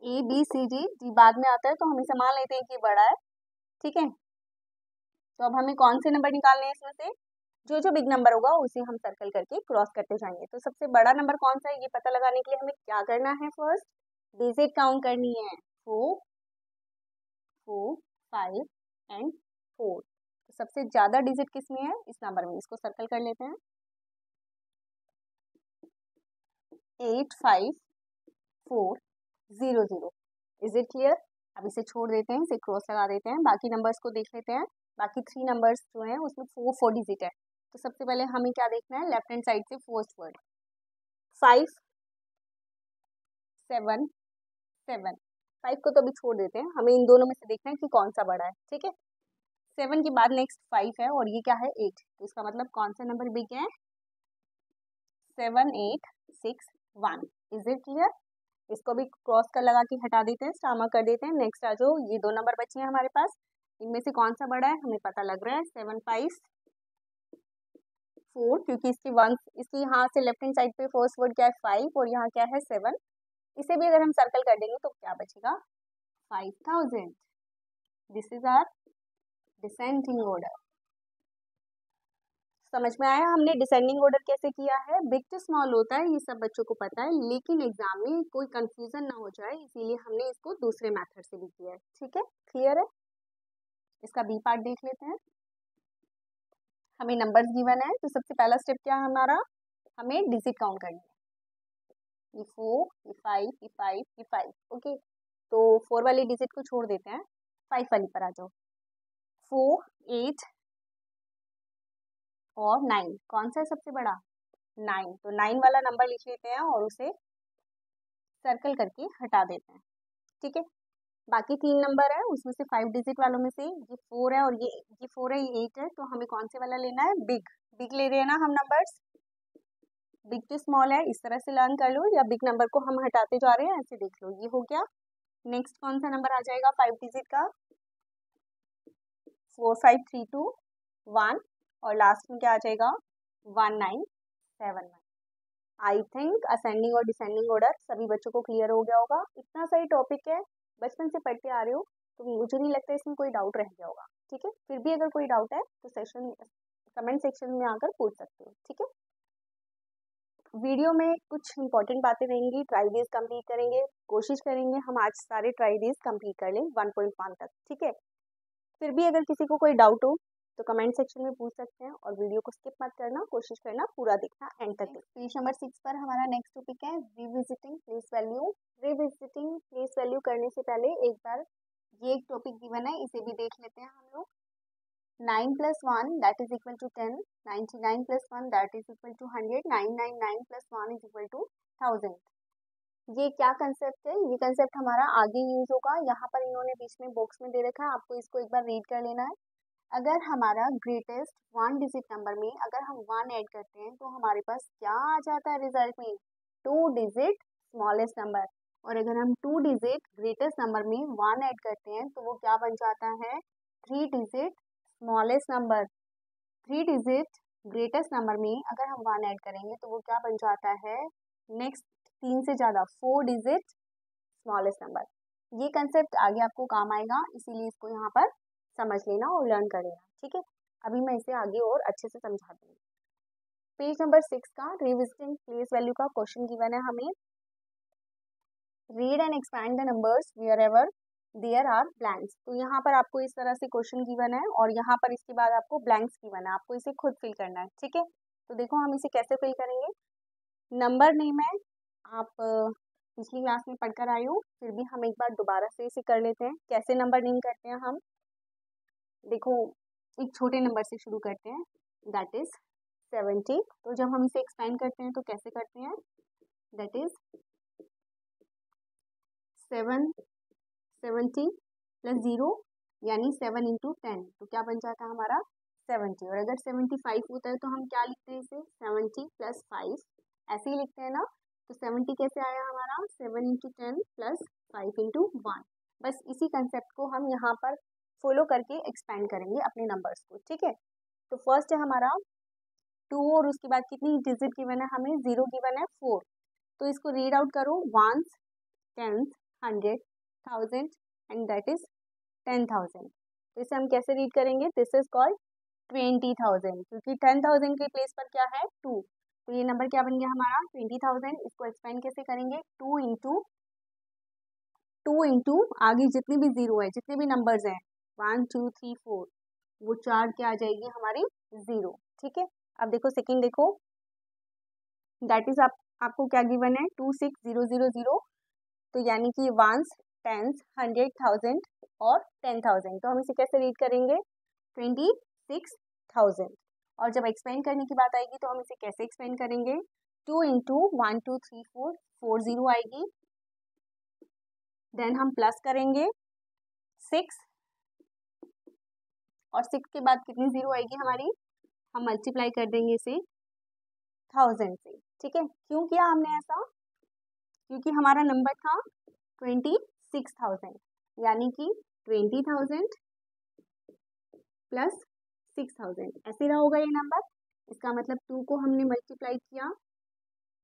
ABCD, डी बाद में आता है तो हम इसे मान लेते हैं कि बड़ा है। ठीक है, तो अब हमें कौन से नंबर निकालने हैं इसमें से? जो जो बिग नंबर होगा उसे हम सर्कल करके क्रॉस करते जाएंगे। तो सबसे बड़ा नंबर कौन सा है ये पता लगाने के लिए हमें क्या करना है? फर्स्ट डिजिट काउंट करनी है। 4, 4, 5 एंड 4। तो सबसे ज्यादा डिजिट किस में है? इस नंबर में। इसको सर्कल कर लेते हैं। 8, 5, 4, 0, 0। Is it clear? अब इसे छोड़ देते हैं, इसे क्रॉस लगा देते हैं। बाकी नंबर्स को देख लेते हैं। बाकी 3 नंबर्स जो हैं उसमें 4 डिजिट है। तो सबसे पहले हमें क्या देखना है? लेफ्ट हैंड साइड से फर्स्ट वर्ड 5, 7, 7। 5 को तो अभी छोड़ देते हैं, हमें इन दोनों में से देखना है कि कौन सा बड़ा है। ठीक है, 7 के बाद नेक्स्ट 5 है और ये क्या है? 8। तो इसका मतलब कौन सा नंबर बिग है? 7, 8, 6, 1। Is it clear? इसको भी क्रॉस कर लगा के हटा देते हैं, स्टार कर देते हैं। नेक्स्ट आ जाओ, ये 2 नंबर बचे हैं हमारे पास। इनमें से कौन सा बड़ा है? हमें पता लग रहा है 7, 5, 4, क्योंकि इसकी यहाँ से लेफ्ट हैंड साइड पे फर्स्ट वर्ड क्या है? 5 और यहाँ क्या है? 7। इसे भी अगर हम सर्कल कर देंगे तो क्या बचेगा? 5000। This is our descending order. समझ में आया हमने डिसेंडिंग ऑर्डर कैसे किया है? बिग टू स्मॉल होता है, ये सब बच्चों को पता है, लेकिन एग्जाम में कोई कंफ्यूजन ना हो जाए इसीलिए हमने इसको दूसरे मेथड से भी किया है। ठीक है, क्लियर है? इसका बी पार्ट देख लेते हैं। हमें नंबर्स गिवन है, तो सबसे पहला स्टेप क्या है हमारा? हमें डिजिट काउंट करनी है। ये 4, ये 5, ये 5, ये 5। ओके, तो 4 वाली डिजिट को छोड़ देते हैं, 5 वाली पर आ जाओ। 4, 8 और 9। कौन सा है सबसे बड़ा? 9। तो 9 वाला नंबर लिख लेते हैं और उसे सर्कल करके हटा देते हैं। ठीक है, बाकी 3 नंबर है, उसमें से 5 डिजिट वालों में से ये 4 है और ये 4 है, ये 8 है। तो हमें कौन से वाला लेना है? बिग। बिग ले रहे हैं ना हम नंबर्स। बिग टू स्मॉल है, इस तरह से लर्न कर लो, या बिग नंबर को हम हटाते जा रहे हैं, ऐसे देख लो। ये हो गया। नेक्स्ट कौन सा नंबर आ जाएगा 5 डिजिट का? 4, 5, 3, 2, 1 और लास्ट में क्या आ जाएगा? 1, 9, 7, 1। आई थिंक असेंडिंग और डिसेंडिंग ऑर्डर सभी बच्चों को क्लियर हो गया होगा। इतना सही टॉपिक है, बचपन से पढ़ते आ रहे हो, तो मुझे नहीं लगता इसमें कोई डाउट रह गया होगा। ठीक है, फिर भी अगर कोई डाउट है तो कमेंट सेक्शन में आकर पूछ सकते हो। ठीक है, वीडियो में कुछ इंपॉर्टेंट बातें रहेंगी। ट्राई डेज कंप्लीट करेंगे, कोशिश करेंगे हम आज सारे ट्राई डेज कंप्लीट कर लें 1.1 तक। ठीक है, फिर भी अगर किसी को कोई डाउट हो तो कमेंट सेक्शन में पूछ सकते हैं, और वीडियो को स्किप मत करना, कोशिश करना पूरा देखना एंड तक। पेज नंबर 6 पर हमारा नेक्स्ट टॉपिक है revisiting place value. Revisiting place value करने से पहले एक बार ये एक टॉपिक गिवन है, इसे भी देख लेते हैं हम लोग। 9 + 1 that is equal to 10, 99 + 1 that is equal to 100, 999 + 1 is equal to 1000। ये क्या कंसेप्ट है? ये कंसेप्ट हमारा आगे यूज होगा। यहाँ पर इन्होंने बीच में बॉक्स में दे रखा है, आपको इसको एक बार रीड कर लेना है। अगर हमारा ग्रेटेस्ट 1 डिजिट नंबर में अगर हम 1 ऐड करते हैं तो हमारे पास क्या आ जाता है रिजल्ट में? 2 डिजिट स्मॉलेस्ट नंबर। और अगर हम 2 डिजिट ग्रेटेस्ट नंबर में 1 ऐड करते हैं तो वो क्या बन जाता है? 3 digit smallest number. 3 digit greatest number में अगर हम 1 ऐड करेंगे तो वो क्या बन जाता है? नेक्स्ट 3 से ज़्यादा 4 डिजिट स्मॉलेस्ट नंबर। ये कंसेप्ट आगे आपको काम आएगा, इसीलिए इसको यहाँ पर समझ लेना और लर्न कर लेना। ठीक है, अभी मैं इसे आगे और अच्छे से समझा दूँगी। पेज नंबर 6 का रिविजिटिंग प्लेस वैल्यू का क्वेश्चन गिवन है हमें। Read and expand the numbers wherever there are blanks. तो यहाँ पर आपको इस तरह से क्वेश्चन गिवन है और यहाँ पर इसके बाद आपको ब्लैंक्स गिवन है, आपको इसे खुद फिल करना है। ठीक है, तो देखो हम इसे कैसे फिल करेंगे। नंबर नेम है, आप पिछली क्लास में पढ़कर आए हो, फिर भी हम एक बार दोबारा से इसे कर लेते हैं। कैसे नंबर नेम करते हैं हम? देखो, एक छोटे नंबर से शुरू करते हैं, दैट इज 70। तो जब हम इसे एक्सपेंड करते हैं तो कैसे करते हैं? दैट इज 770 + 0 यानी 7 × 10। तो क्या बन जाता है हमारा? 70। और अगर 75 होता है तो हम क्या लिखते हैं इसे? 70 + 5 ऐसे ही लिखते हैं ना। तो 70 कैसे आया हमारा? 7 × 10 + 5 × 1। बस इसी कंसेप्ट को हम यहाँ पर फॉलो करके एक्सपेंड करेंगे अपने नंबर्स को। ठीक है, तो फर्स्ट है हमारा 2 और उसके बाद कितनी डिजिट गिवन है हमें? 0 गिवन है 4। तो इसको रीड आउट करो, 1s, 10s, 100, 1000 and that is 10,000। तो इसे हम कैसे रीड करेंगे, दिस इज कॉल्ड 20,000, क्योंकि 10,000 के प्लेस पर क्या है 2, तो ये नंबर क्या बन गया हमारा 20,000। इसको एक्सपेंड कैसे करेंगे, 2 इंटू आगे जितनी भी जीरो है, जितने भी नंबर्स हैं 1 2 3 4, वो 4 क्या आ जाएगी हमारी 0। ठीक है, अब देखो सेकंड देखो, दैट इज आपको क्या गिवन है 26,000, तो यानी कि वंस, टेंस, 100,000 और 10,000, तो हम इसे कैसे रीड करेंगे 26,000। और जब एक्सपेंड करने की बात आएगी तो हम इसे कैसे एक्सपेंड करेंगे, 2 इंटू 1 2 3 4, 4 0 आएगी, देन हम प्लस करेंगे 6, और 6 के बाद कितनी जीरो आएगी हमारी, हम मल्टीप्लाई कर देंगे इसे 1000 से। ठीक है, क्यों किया हमने ऐसा, क्योंकि हमारा नंबर था 26,000, यानी कि 20,000 प्लस 6,000, ऐसे रहा होगा ये नंबर। इसका मतलब 2 को हमने मल्टीप्लाई किया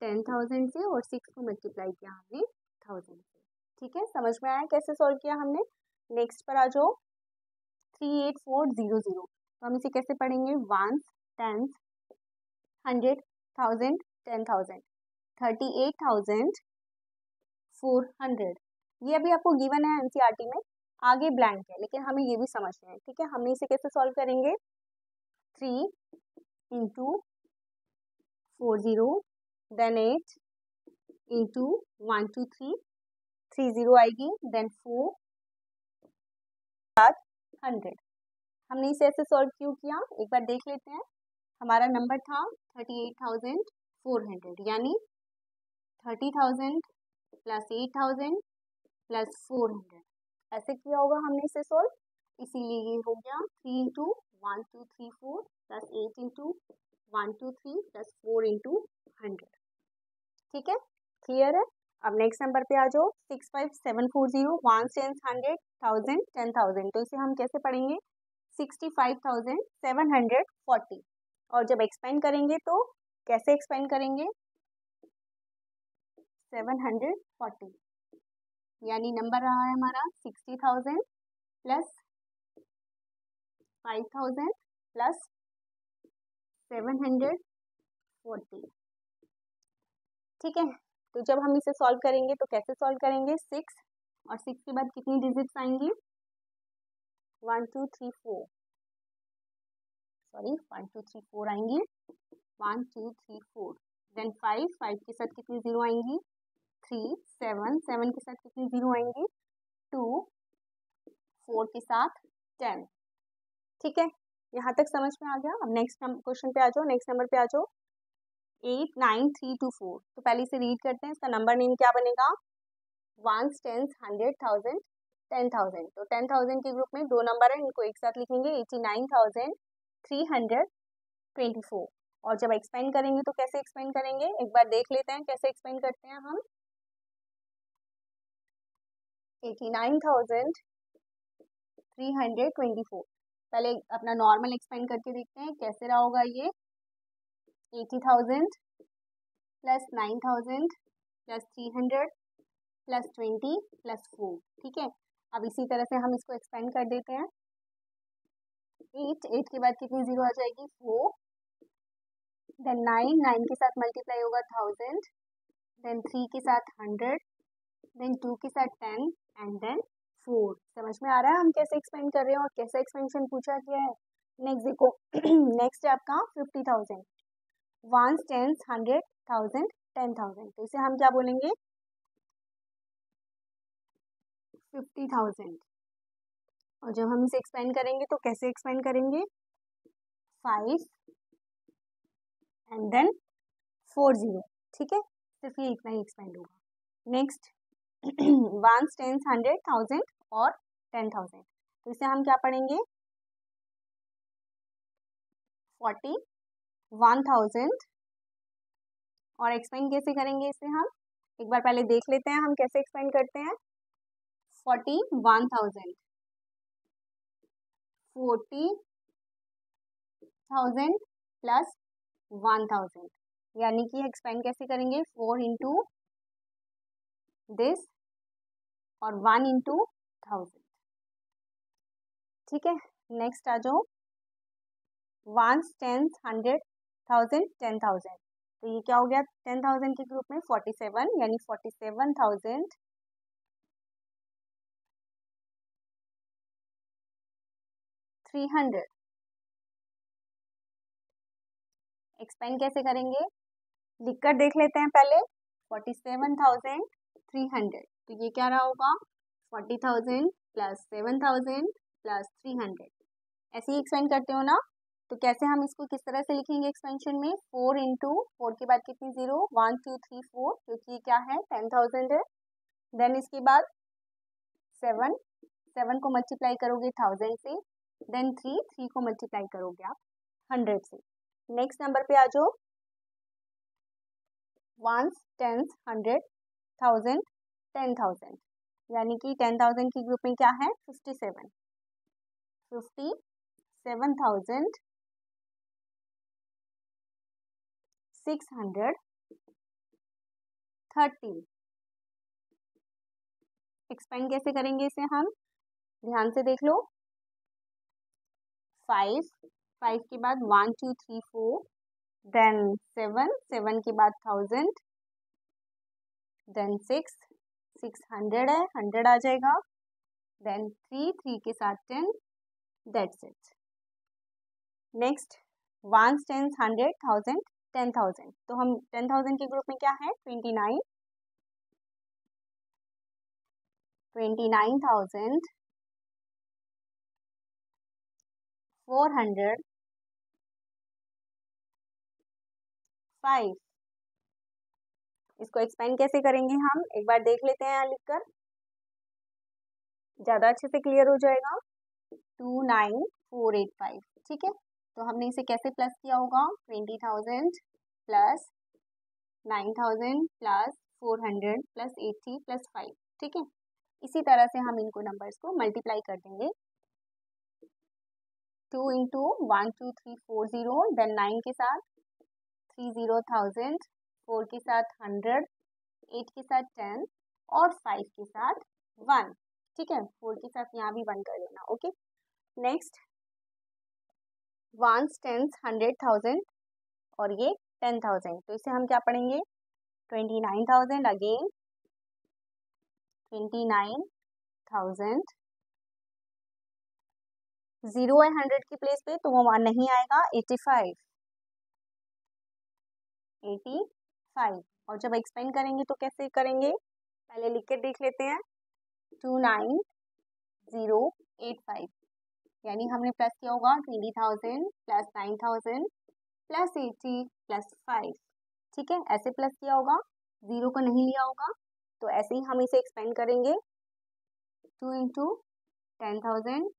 10,000 से और 6 को मल्टीप्लाई किया हमने 1000 से। ठीक है, समझ में आया कैसे सॉल्व किया हमने। नेक्स्ट पर आ जाओ, 38400, तो हम इसे कैसे पढ़ेंगे, वंस, टेंस, 100,000, 10,000, 38,400। ये अभी आपको गिवन है एनसीईआरटी में, आगे ब्लैंक है, लेकिन हमें ये भी समझना है। ठीक है, हमने इसे कैसे सॉल्व करेंगे, 3 इंटू 40, देन 8 इंटू 1 2 3, 3 0 आएगी, देन 4 100। हमने इसे ऐसे सॉल्व क्यों किया, एक बार देख लेते हैं। हमारा नंबर था 38,400, यानी 30,000 प्लस 8,000 प्लस 400, ऐसे किया होगा हमने इसे सॉल्व, इसीलिए ये हो गया 3 into 1 2 3 4 plus 8 into 1 2 3 plus 4 into 100। ठीक है, क्लियर है। अब नेक्स्ट नंबर पे आ जाओ, 65740, 1 टेंस 100,000 10,000, तो इसे हम कैसे पढ़ेंगे, 65,740, और जब एक्सपेंड करेंगे तो कैसे एक्सपेंड करेंगे, 740, यानी नंबर रहा है हमारा 60,000 प्लस 5,000 प्लस 740। ठीक है, तो जब हम इसे सॉल्व करेंगे तो कैसे सॉल्व करेंगे, 6 और 6 के बाद कितनी डिजिट्स आएंगी, 1 2 3 4, सॉरी 1 2 3 4 आएंगी, 1 2 3 4, देन 5 के साथ कितनी जीरो आएंगी, 3 7 के साथ कितनी जीरो आएंगी, 2 4 के साथ 10। ठीक है, यहाँ तक समझ में आ गया। अब नेक्स्ट क्वेश्चन पे आ जाओ, नेक्स्ट नंबर पे आ जाओ, 89324, तो पहले इसे रीड करते हैं। इसका नंबर नेम क्या बनेगा, वंस, टेंस, 100,000, 10,000, तो 10,000 के ग्रुप में दो नंबर है, इनको एक साथ लिखेंगे 89,324, और जब एक्सपेंड करेंगे तो कैसे एक्सपेंड करेंगे, एक बार देख लेते हैं कैसे एक्सपेंड करते हैं हम। 89,324, पहले अपना नॉर्मल एक्सपेंड करके देखते हैं कैसे रहा होगा ये, 80,000 प्लस 9,000 प्लस 300 प्लस 20 प्लस 4। ठीक है, अब इसी तरह से हम इसको एक्सपेंड कर देते हैं, 8 के बाद कितनी जीरो आ जाएगी, 4, देन 9 के साथ मल्टीप्लाई होगा 1000, देन 3 के साथ 100, देन 2 के साथ 10, एंड देन 4। समझ में आ रहा है हम कैसे एक्सपेंड कर रहे हैं और कैसे एक्सपेंशन पूछा गया है। नेक्स्ट देखो, नेक्स्ट है आपका 50,000, वंस, टेंस, 100,000, 10,000, तो इसे हम क्या बोलेंगे, 50,000, और जब हम इसे एक्सपेंड करेंगे तो कैसे एक्सपेंड करेंगे, 5 एंड देन 4 0। ठीक है, सिर्फ ये इतना ही एक्सपेंड होगा। नेक्स्ट, वंस, टेंस, 100,000 और 10,000, तो इसे हम क्या पढ़ेंगे, 41,000, और एक्सपेंड कैसे करेंगे इसे हम, एक बार पहले देख लेते हैं हम कैसे एक्सपेंड करते हैं। 41,000, 40,000 प्लस 1,000, यानी कि एक्सपेंड कैसे करेंगे, 4 इंटू दिस और 1 इंटू 1000। ठीक है, नेक्स्ट आ जाओ, वंस, टेंस, 100, 1000, 10,000। तो ये क्या हो गया 10,000 के ग्रुप में 47, यानी 47,300। एक्सपेंड कैसे करेंगे, लिखकर देख लेते हैं पहले। 47,300, तो ये क्या रहा होगा 40,000 प्लस 7,000 प्लस 300। ऐसे ही एक्सपेंड करते हो ना, तो कैसे हम इसको किस तरह से लिखेंगे एक्सपेंशन में, 4 इंटू 4 के बाद कितनी जीरो, 1 2 3 4, क्योंकि क्या है 10,000 है। देन इसके बाद 7, 7 को मल्टीप्लाई करोगे 1000 से, देन 3, 3 को मल्टीप्लाई करोगे आप 100 से। नेक्स्ट नंबर पे आ जाओ, वंस, टेंस, 100, 1000, 10,000, यानी कि 10,000 की ग्रुप में क्या है 57, 57,630। एक्सपेंड कैसे करेंगे इसे हम, ध्यान से देख लो। 5, 5 के बाद 1 2 3 4, देन 7, 7 के बाद 1000, देन 6, 600 है 100 आ जाएगा, देन 3, 3 के साथ 10, that's it. Next, ones, tens, 100, 1000, 10,000, तो हम 10,000 के ग्रुप में क्या है 29, 29,405। इसको एक्सपेंड कैसे करेंगे हम, एक बार देख लेते हैं यहाँ लिखकर, ज़्यादा अच्छे से क्लियर हो जाएगा। 29,485, ठीक है। तो हमने इसे कैसे प्लस किया होगा, 20,000 प्लस 9,000 प्लस 400 प्लस 80 प्लस 5, ठीक है। इसी तरह से हम इनको नंबर्स को मल्टीप्लाई कर देंगे। 2 इंटू 1 2 3 4 0, देन 9 के साथ 30,000, 4 के साथ 100, 8 के साथ 10 और 5 के साथ 1, ठीक है। 4 के साथ यहाँ भी 1 कर लेना, ओके। नेक्स्ट, वंस, टेंस, 100, 1000 और ये 10,000, तो इसे हम क्या पढ़ेंगे 29,000, अगेन 29,000, जीरो है 100 की प्लेस पे तो वो वहाँ नहीं आएगा, 85, और जब एक्सपेंड करेंगे तो कैसे करेंगे, पहले लिख के देख लेते हैं। 29,085, यानी हमने प्लस किया होगा 20,000 प्लस 9,000 प्लस 80 प्लस 5, ठीक है, ऐसे प्लस किया होगा, जीरो को नहीं लिया होगा। तो ऐसे ही हम इसे एक्सपेंड करेंगे। 2 into 10,000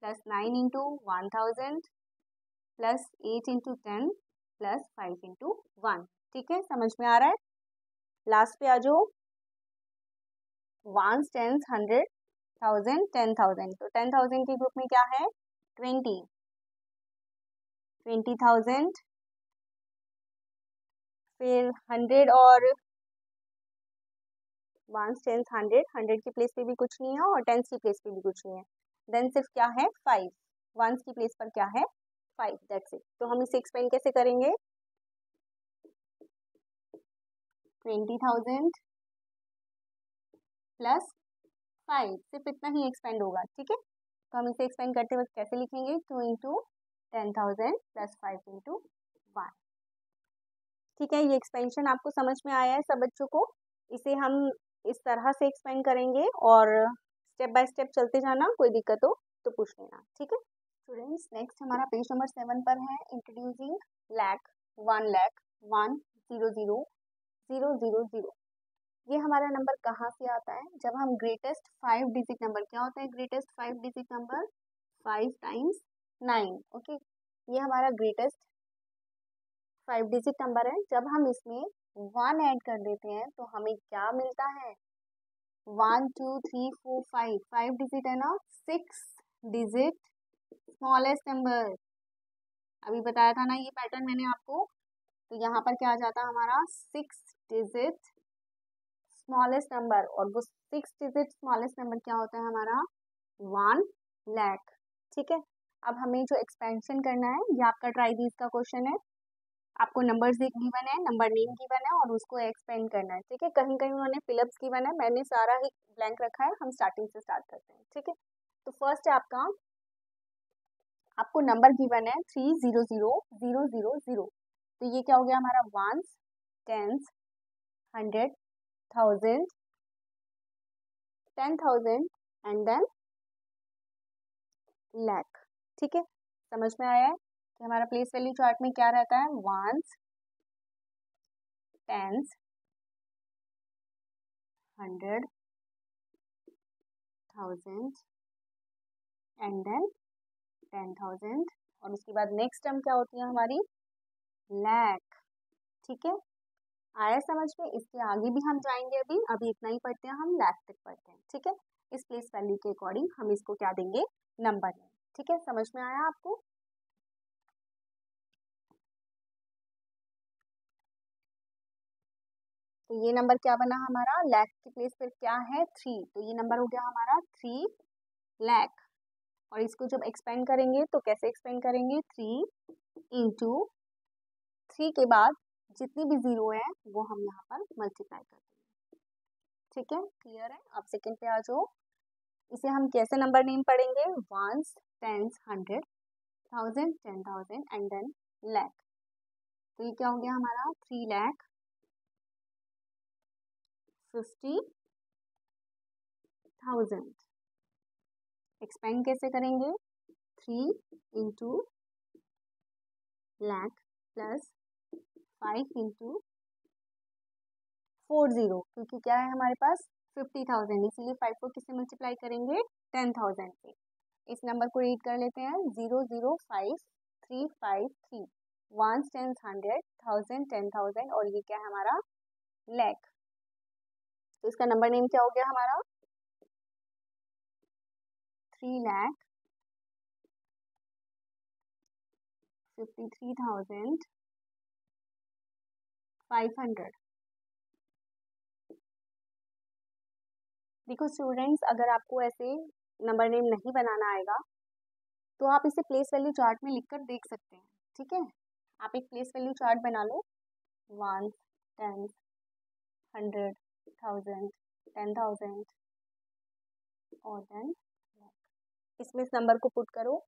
plus 9 into 1,000 plus 8 into 10 plus 5 into 1, ठीक है, समझ में आ रहा है। लास्ट पे आ जाओ, वंस, टेंस, 100, 1000, 10,000, तो 10,000 के ग्रुप में क्या है 20,000, फिर 100 और वंस, टेंस, 100, 100 की प्लेस पे भी कुछ नहीं है और टेंस की प्लेस पे भी कुछ नहीं है, देन सिर्फ क्या है 5, वंस की प्लेस पर क्या है 5, दैट्स इट। तो हम इसे एक्सपेंड कैसे करेंगे, 20,000 प्लस 5, सिर्फ इतना ही एक्सपेंड होगा, ठीक है। तो हम इसे एक्सपेंड करते वक्त कैसे लिखेंगे, 2 इंटू 10,000 प्लस 5 इंटू 1, ठीक है। ये एक्सपेंशन आपको समझ में आया है सब बच्चों को, इसे हम इस तरह से एक्सपेंड करेंगे और स्टेप बाय स्टेप चलते जाना, कोई दिक्कत हो तो पूछ लेना, ठीक है। स्टूडेंट्स, नेक्स्ट हमारा पेज नंबर 7 पर है, इंट्रोड्यूसिंग लाख, 1 लाख, 1,000,000। ये हमारा नंबर कहाँ से आता है, जब हम ग्रेटेस्ट 5 डिजिट नंबर, क्या होता है greatest 5 digit number, 5 times 9, okay. ये हमारा ग्रेटेस्ट 5 डिजिट नंबर है। जब हम इसमें 1 ऐड कर देते हैं तो हमें क्या मिलता है, 1 2 3 4 5, 5 डिजिट है ना, 6 डिजिट स्मॉलेस्ट नंबर, अभी बताया था ना ये पैटर्न मैंने आपको। तो यहाँ पर क्या आ जाता है हमारा 6 डिजिट स्मॉलेस्ट नंबर, और वो 6 डिजिट स्मॉलेस्ट नंबर क्या होता है हमारा 1 लाख। ठीक है। अब हमें जो एक्सपेंशन करना है, ये आपका ट्राई दीज का क्वेश्चन है। आपको नंबर्स गिवन है, नंबर नेम गिवन है और उसको एक्सपेंड करना है। ठीक है, कहीं कहीं उन्होंने फिलअप्स गिवन है, मैंने सारा ही ब्लैंक रखा है। हम स्टार्टिंग से स्टार्ट करते हैं। ठीक है, तो फर्स्ट है आपको नंबर गिवन है 3000000। तो ये क्या हो गया हमारा, ones, tens, 100, 1000, 10,000 and then lakh. ठीक है, समझ में आया है कि हमारा प्लेस वैल्यू चार्ट में क्या रहता है, वंस, टेंस, 100, 1000 एंड देन 10,000 और उसके बाद नेक्स्ट टर्म क्या होती है हमारी, लाख। ठीक है, आया समझ में। इसके आगे भी हम जाएंगे, अभी अभी इतना ही पढ़ते हैं, हम लाख तक पढ़ते हैं। ठीक है, इस प्लेस वैल्यू के अकॉर्डिंग हम इसको क्या देंगे, नंबर में। ठीक है, समझ में आया आपको। तो ये नंबर क्या बना हमारा, लाख की प्लेस पर क्या है, 3, तो ये नंबर हो गया हमारा 3 लाख। और इसको जब एक्सपेंड करेंगे तो कैसे एक्सपेंड करेंगे, 3 इंटू 3 के बाद जितनी भी जीरो है वो हम यहाँ पर मल्टीप्लाई कर देंगे। ठीक है, क्लियर है। अब सेकंड पे आ जाओ। इसे हम कैसे नंबर नेम पढ़ेंगे, ones, tens, 100, 1000, 10,000 and then lakh. तो ये क्या हो गया हमारा, 3,50,000। एक्सपेंड कैसे करेंगे, 3 इंटू लाख प्लस 5 इंटू 40, क्योंकि क्या है हमारे पास 50,000, इसीलिए 5 को किससे मल्टीप्लाई करेंगे, 10,000 से। इस नंबर को रीड कर लेते हैं, 005353, वंस, टेंस, 100, 1000, 10,000 और ये क्या है हमारा, लाख। तो इसका नंबर नेम क्या हो गया हमारा, 3,53,500। देखो स्टूडेंट्स, अगर आपको ऐसे नंबर नेम नहीं बनाना आएगा तो आप इसे प्लेस वैल्यू चार्ट में लिखकर देख सकते हैं। ठीक है, आप एक प्लेस वैल्यू चार्ट बना लो, वंस, टेंस, 100, 1000, 10,000 और देन इसमें इस नंबर को पुट करो,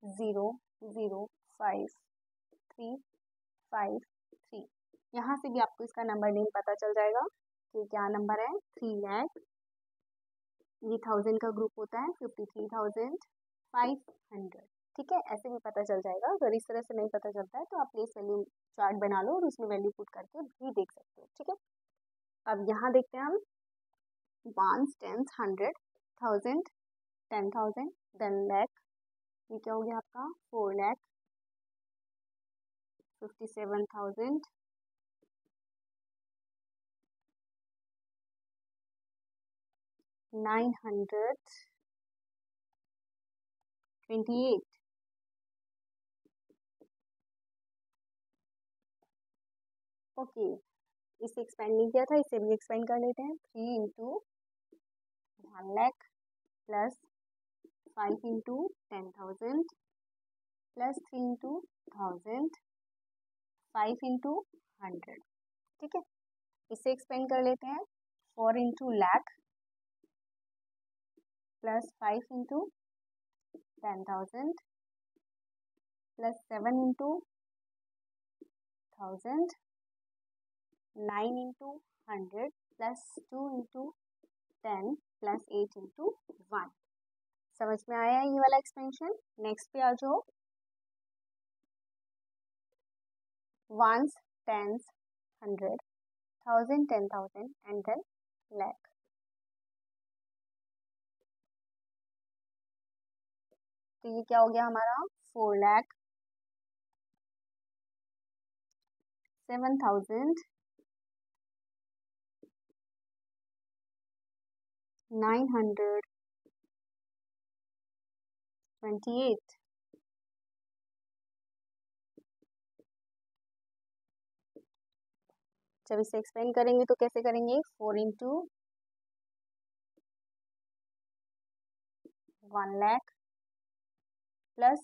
005353। यहाँ से भी आपको इसका नंबर नेम पता चल जाएगा कि क्या नंबर है, 3 लाख, ये 1000 का ग्रुप होता है, 53,500। ठीक है, ऐसे भी पता चल जाएगा। अगर इस तरह से नहीं पता चलता है तो आप प्लेस वैल्यू चार्ट बना लो और उसमें वैल्यू पुट करके भी देख सकते हो। ठीक है, अब यहाँ देखते हैं हम, वंस, टेंस, 100, 1000, 10,000 देन लाख। ये क्या हो गया आपका, 4,57,928। ओके, इसे एक्सपेंड नहीं किया था, इसे भी एक्सपेंड कर लेते हैं, 3 into 1 lakh plus 5 into 10,000 plus 3 into 1000, 5 into 100। ठीक है, इसे एक्सपेंड कर लेते हैं, 4 into lakh plus 5 into 10,000 plus 7 into 1000, 9 into 100 plus 2 into 10 plus 8 into 1। समझ में आया ये वाला एक्सपेंशन। नेक्स्ट पे आ जाओ, ones, tens, 100, 1000, 10,000 and then lakh. तो ये क्या हो गया हमारा, 4,07,928। जब इसे एक्सपेंड करेंगे तो कैसे करेंगे, 4 इंटू 1 लाख प्लस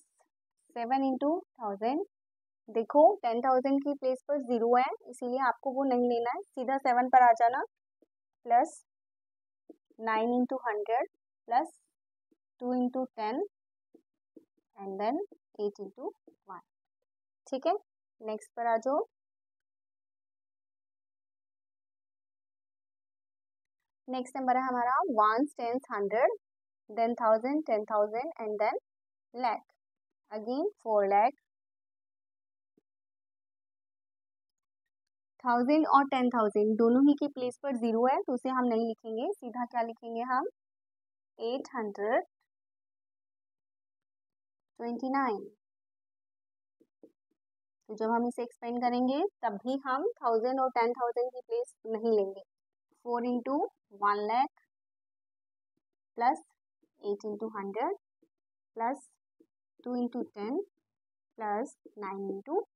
7 इंटू 1000। देखो 10,000 की प्लेस पर 0 है, इसीलिए आपको वो नहीं लेना है, सीधा 7 पर आ जाना। Plus 9 into 100 plus 2 into 10 and then 8 into 1। ठीक है, नेक्स्ट पर आ जाओ। नेक्स्ट नंबर है हमारा 1s, 10s, 100, then 1000, 10,000 and then lakh। Again 4 lakh, 1000 और 10,000 दोनों ही की प्लेस पर 0 है, तो उसे हम नहीं लिखेंगे, सीधा क्या लिखेंगे हम 829। तो जब हम इसे एक्सपेंड करेंगे तब भी हम 1000 और 10,000 की प्लेस नहीं लेंगे। 4 into 1 lakh plus 8 into 100 plus 2 into 10 plus 9 into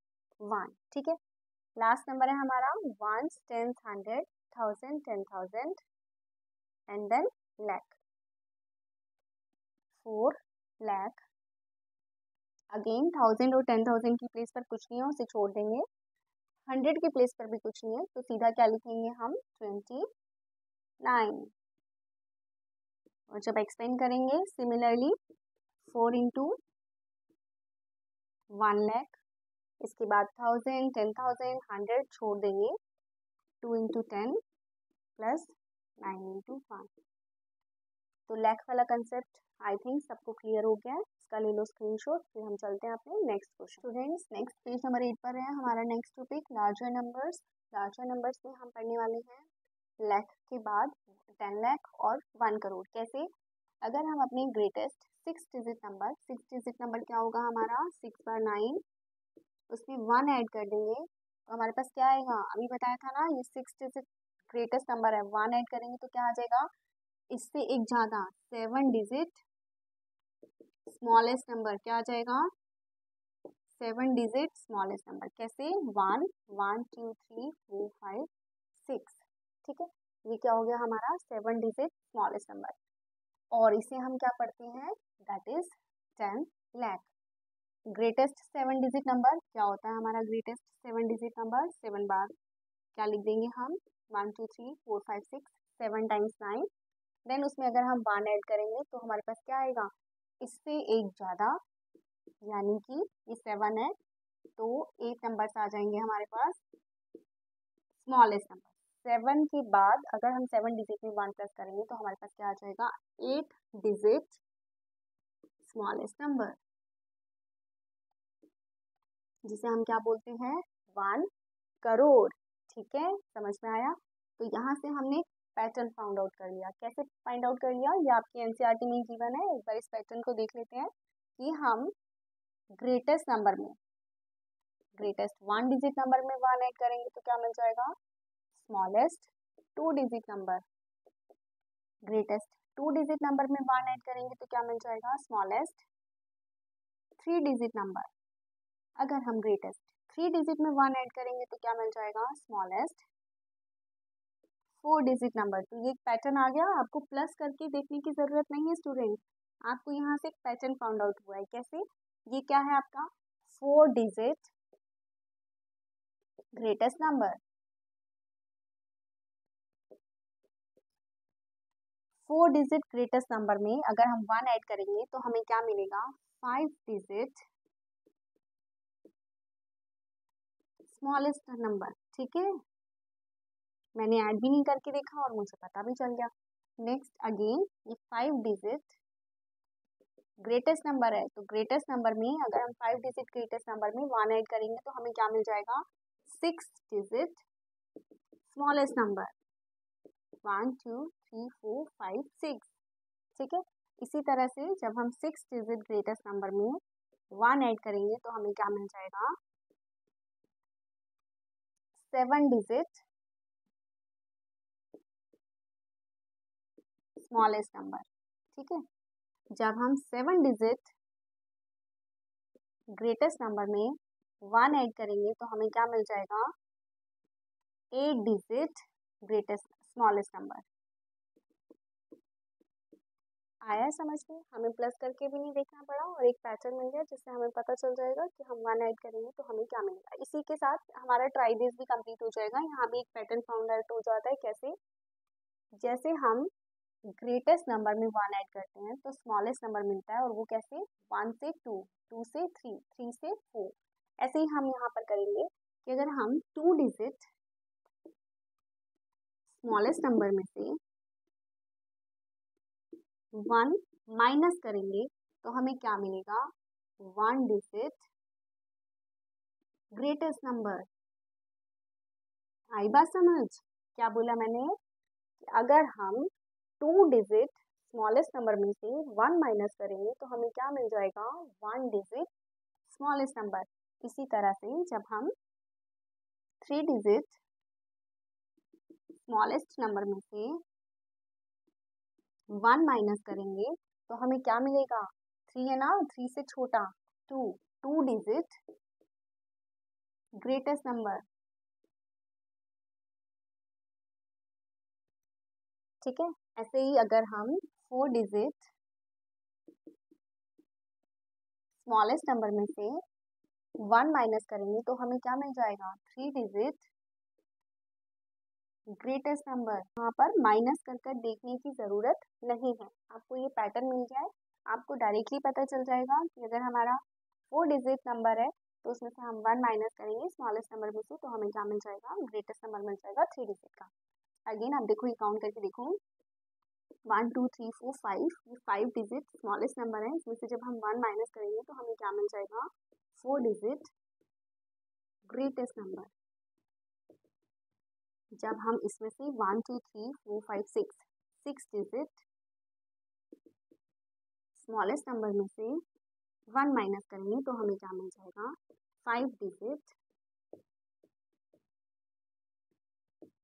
1। ठीक है, लास्ट नंबर है हमारा 1s, 10s, 100, 1000, 10,000 and then lakh। 4 lakh। Again 1000 और 10,000 की प्लेस पर कुछ नहीं है, उसे छोड़ देंगे। 100 की प्लेस पर भी कुछ नहीं है, तो सीधा क्या लिखेंगे हम 29। और जब एक्सपेंड करेंगे सिमिलरली 4 इंटू 1 lakh, इसके बाद 1000, 10,000, 100 छोड़ देंगे, 2 इंटू 10 प्लस 9 इंटू 1। तो लैख वाला कंसेप्ट आई थिंक सबको क्लियर हो गया है, इसका ले लो स्क्रीनशॉट। फिर हम चलते हैं अपने next question. Students next page number 8 पर है हमारा next topic larger numbers. Larger numbers में हम पढ़ने वाले हैं लैख के बाद 10 लाख और 1 करोड़। कैसे? अगर हम अपने ग्रेटेस्ट 6 डिजिट नंबर क्या होगा हमारा 6 बार 9, उसमें 1 ऐड कर देंगे तो हमारे पास क्या आएगा, अभी बताया था ना ये 6 डिजिट ग्रेटेस्ट नंबर है, 1 ऐड करेंगे तो क्या आ जाएगा, इससे एक ज़्यादा 7 डिजिट स्मॉलेस्ट नंबर क्या आ जाएगा, 7 डिजिट स्मॉलेस्ट नंबर। कैसे? 1 1 2 3 4 5 6। ठीक है, ये क्या हो गया हमारा 7 डिजिट स्मॉलेस्ट नंबर। और इसे हम क्या पढ़ते हैं, that is 10 lakh. Greatest 7 digit number क्या होता है हमारा, ग्रेटेस्ट 7 डिजिट नंबर 7 बार क्या लिख देंगे हम 1 2 3 4 5 6, 7 टाइम्स 9। देन उसमें अगर हम 1 ऐड करेंगे तो हमारे पास क्या आएगा, इससे एक ज़्यादा, यानी कि ये 7 है तो 8 नंबर्स आ जाएंगे हमारे पास स्मॉलेस्ट नंबर। 7 के बाद अगर हम 7 डिजिट में 1 प्लस करेंगे तो हमारे पास क्या आ जाएगा, 8 डिजिट स्मॉलेस्ट नंबर, जिसे हम क्या बोलते हैं 1 करोड़। ठीक है, समझ में आया? तो यहाँ से हमने पैटर्न फाउंड आउट कर लिया। कैसे फाइंड आउट कर लिया, ये आपकी एनसीईआरटी में गिवन है, एक बार इस पैटर्न को देख लेते हैं कि हम ग्रेटेस्ट नंबर में ग्रेटेस्ट 1 डिजिट नंबर में 1 ऐड करेंगे तो क्या मिल जाएगा, smallest 2 digit number. Greatest 2 digit number में 1 ऐड करेंगे तो क्या मिल जाएगा, स्मॉलेस्ट 3 डिजिट नंबर। अगर हम ग्रेटेस्ट 3 डिजिट में 1 ऐड करेंगे तो क्या मिल जाएगा, स्मॉलेस्ट 4 डिजिट नंबर। तो ये एक पैटर्न आ गया, आपको प्लस करके देखने की ज़रूरत नहीं है स्टूडेंट, आपको यहाँ से एक पैटर्न फाउंड आउट हुआ है। कैसे? ये क्या है आपका 4 digit greatest number. 4 digit greatest number में अगर हम 1 ऐड करेंगे तो हमें क्या मिलेगा, 5 डिजिट स्मॉलेस्ट नंबर। ठीक है, मैंने ऐड भी नहीं करके देखा और मुझे पता भी चल गया। नेक्स्ट अगेन ये 5 डिजिट ग्रेटेस्ट नंबर है, तो ग्रेटेस्ट नंबर में अगर हम 5 डिजिट ग्रेटेस्ट नंबर में 1 ऐड करेंगे तो हमें क्या मिल जाएगा, 6 डिजिट स्मॉलेस्ट नंबर। 1 2 3 4 5 6। ठीक है, इसी तरह से जब हम 6 डिजिट ग्रेटेस्ट नंबर में 1 ऐड करेंगे तो हमें क्या मिल जाएगा, 7 डिजिट स्मॉलेस्ट नंबर। ठीक है, जब हम 7 डिजिट ग्रेटेस्ट नंबर में 1 ऐड करेंगे तो हमें क्या मिल जाएगा, 8 डिजिट ग्रेटेस्ट स्मॉलेस्ट नंबर। आया है समझ में? हमें प्लस करके भी नहीं देखना पड़ा और एक पैटर्न मिल गया जिससे हमें पता चल जाएगा कि हम 1 ऐड करेंगे तो हमें क्या मिलेगा। इसी के साथ हमारा ट्राई दिस भी कंप्लीट हो जाएगा। यहाँ भी एक पैटर्न फाउंड आउट हो जाता है। कैसे? जैसे हम ग्रेटेस्ट नंबर में 1 ऐड करते हैं तो स्मॉलेस्ट नंबर मिलता है, और वो कैसे? 1 से 2, 2 से 3, 3 से 4। ऐसे ही हम यहाँ पर करेंगे कि अगर हम 2 डिजिट स्मॉलेस्ट नंबर में से 1 माइनस करेंगे तो हमें क्या मिलेगा? 1 डिजिट ग्रेटेस्ट नंबर। आई बात समझ? क्या बोला मैंने? अगर हम 2 डिजिट स्मॉलेस्ट नंबर में से 1 माइनस करेंगे तो हमें क्या मिल जाएगा? 1 डिजिट स्मॉलेस्ट नंबर। इसी तरह से जब हम 3 डिजिट स्मॉलेस्ट नंबर में से 1 माइनस करेंगे तो हमें क्या मिलेगा? 3 है ना, 3 से छोटा 2, 2 डिजिट ग्रेटेस्ट नंबर। ठीक है। ऐसे ही अगर हम 4 डिजिट स्मॉलेस्ट नंबर में से 1 माइनस करेंगे तो हमें क्या मिल जाएगा? 3 डिजिट ग्रेटेस्ट नंबर। यहाँ पर माइनस कर कर देखने की ज़रूरत नहीं है, आपको ये पैटर्न मिल जाए, आपको डायरेक्टली पता चल जाएगा कि अगर हमारा 4 डिजिट नंबर है तो उसमें से हम 1 माइनस करेंगे स्मॉलेस्ट नंबर में से तो हमें क्या मिल जाएगा? ग्रेटेस्ट नंबर मिल जाएगा 3 डिजिट का। अगेन आप देखो, ये काउंट करके देखो, 1 2 3 4 5, ये 5 डिजिट स्मॉलेस्ट नंबर है। इसमें से जब हम 1 माइनस करेंगे तो हमें क्या मिल जाएगा? 4 डिजिट ग्रेटेस्ट नंबर। जब हम इसमें से 1 2 3 4 5 6 डिजिट स्मॉलेस्ट नंबर में से 1 माइनस करेंगे तो हमें क्या मिल जाएगा? 5 डिजिट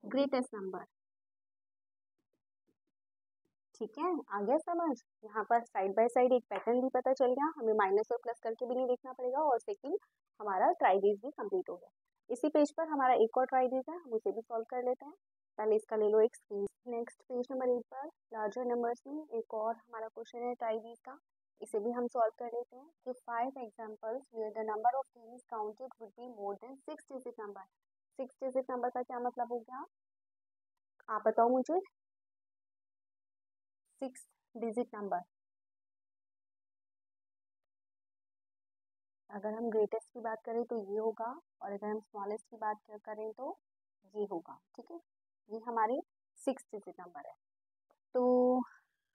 ग्रेटेस्ट नंबर। ठीक है, आ गया समझ? यहाँ पर साइड बाय साइड एक पैटर्न भी पता चल गया, हमें माइनस और प्लस करके भी नहीं देखना पड़ेगा, और सेकंड हमारा ट्राई दिस भी कंप्लीट हो गया। इसी पेज पर हमारा एक और ट्राई दिस है, हम उसे भी सॉल्व कर लेते हैं। पहले इसका ले लो एक स्क्रीन। नेक्स्ट पेज नंबर 8 पर लार्जर नंबर्स में एक और हमारा क्वेश्चन है ट्राई दिस का, इसे भी हम सॉल्व कर लेते हैं। कि 5 examples where the number of things counted would be more than 6 digit number. 6 digit number का क्या मतलब हो गया? आप बताओ मुझे। 6 डिजिट नंबर, अगर हम ग्रेटेस्ट की बात करें तो ये होगा, और अगर हम स्मॉलेस्ट की बात करें तो ये होगा। ठीक है, ये हमारे 6 डिजिट नंबर है। तो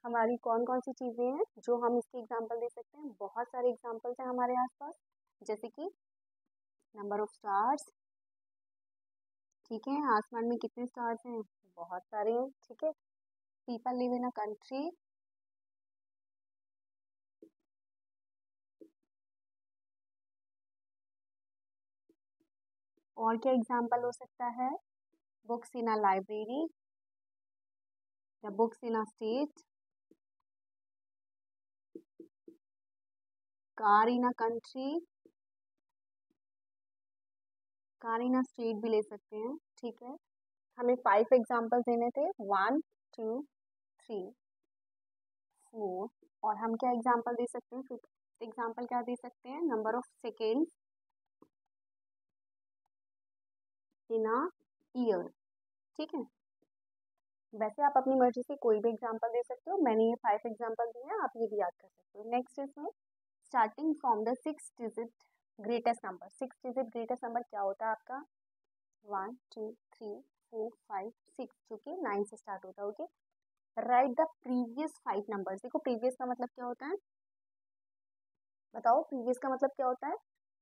हमारी कौन कौन सी चीज़ें हैं जो हम इसके एग्जांपल दे सकते हैं? बहुत सारे एग्जांपल्स हैं हमारे आसपास, जैसे कि नंबर ऑफ स्टार्स। ठीक है, आसमान में कितने स्टार्स हैं? बहुत सारे हैं। ठीक है, people live in a country. और क्या एग्जाम्पल हो सकता है? बुक्स इन अ लाइब्रेरी, या books in a state, car in a country, car in a state भी ले सकते हैं। ठीक है, हमें 5 एग्जाम्पल देने थे, 1 2 3 4, और हम क्या एग्जाम्पल दे सकते हैं? 5th एग्जाम्पल क्या दे सकते हैं? Number of seconds in a year. ठीक है, वैसे आप अपनी मर्जी से कोई भी एग्जाम्पल दे सकते हो, मैंने ये 5 एग्जाम्पल दिए हैं, आप ये भी याद कर सकते हो। नेक्स्ट इसमें starting from the 6 digit greatest number. 6 digit greatest number क्या होता है आपका? 1 2 3 4 5 6, जो कि 9 से स्टार्ट होता है। Okay, right the previous 5 numbers. देखो, प्रीवियस का मतलब क्या होता है? बताओ, प्रीवियस का मतलब क्या होता है?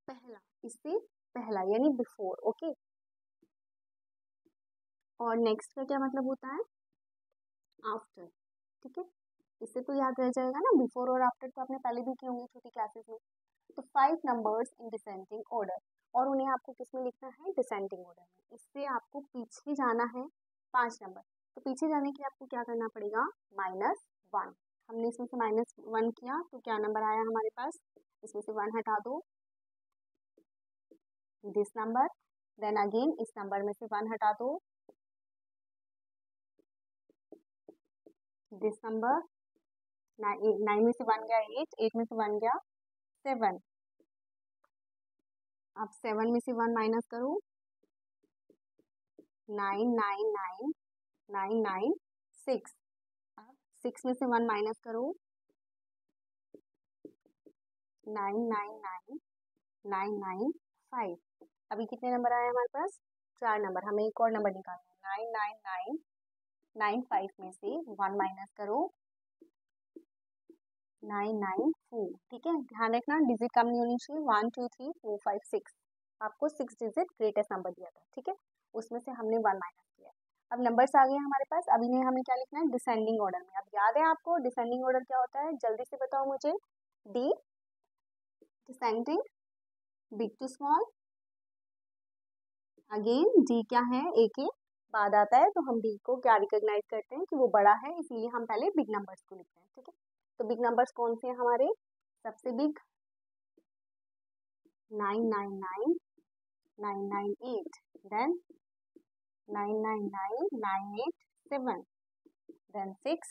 पहला, इससे पहला, यानी बिफोर। ओके, और नेक्स्ट का क्या मतलब होता है? आफ्टर। ठीक है, इससे तो याद रह जाएगा ना, बिफोर और आफ्टर तो आपने पहले भी किए होंगे छोटी क्लासेस में। तो 5 नंबर्स इन डिसेंडिंग ऑर्डर, और उन्हें आपको किस में लिखना है? डिसेंडिंग ऑर्डर में। इससे आपको पीछे जाना है 5 नंबर, तो पीछे जाने के लिए आपको क्या करना पड़ेगा? -1। हमने इसमें से -1 किया तो क्या नंबर आया हमारे पास? इसमें से 1 हटा दो, दिस नंबर, देन अगेन इस नंबर में से 1 हटा दो, दिस नंबर, नाइन में से 1 गया 8, 8 में से 1 गया 7। अब 7 में से 1 माइनस करो, 9 9 9 9 9 6। अब 6 में से 1 माइनस करो, 9 9 9 9 9 5। अभी कितने नंबर आए हमारे पास? 4 नंबर। हमें एक और नंबर निकालना है। 9 9 9 9 5 में से 1 माइनस करो, 9 9 4। ठीक है, ध्यान रखना डिजिट कम नहीं होनी चाहिए। 1 2 3 4 5 6, आपको 6 डिजिट ग्रेटेस्ट नंबर दिया था। ठीक है, उसमें से हमने 1 माइनस किया। अब नंबर्स आ गए हमारे पास। अब इन्हें हमें क्या लिखना है? डिसेंडिंग ऑर्डर में। अब याद है आपको डिसेंडिंग ऑर्डर क्या होता है? जल्दी से बताओ मुझे। D descending, big to small. Again D क्या है? ए के बाद आता है, तो हम डी को क्या रिकॉग्नाइज करते हैं कि वो बड़ा है, इसीलिए हम पहले बिग नंबर्स को लिखते हैं। ठीक है, तो बिग नंबर्स कौन से हैं हमारे? सबसे big 999 998, then 999 987, then 6,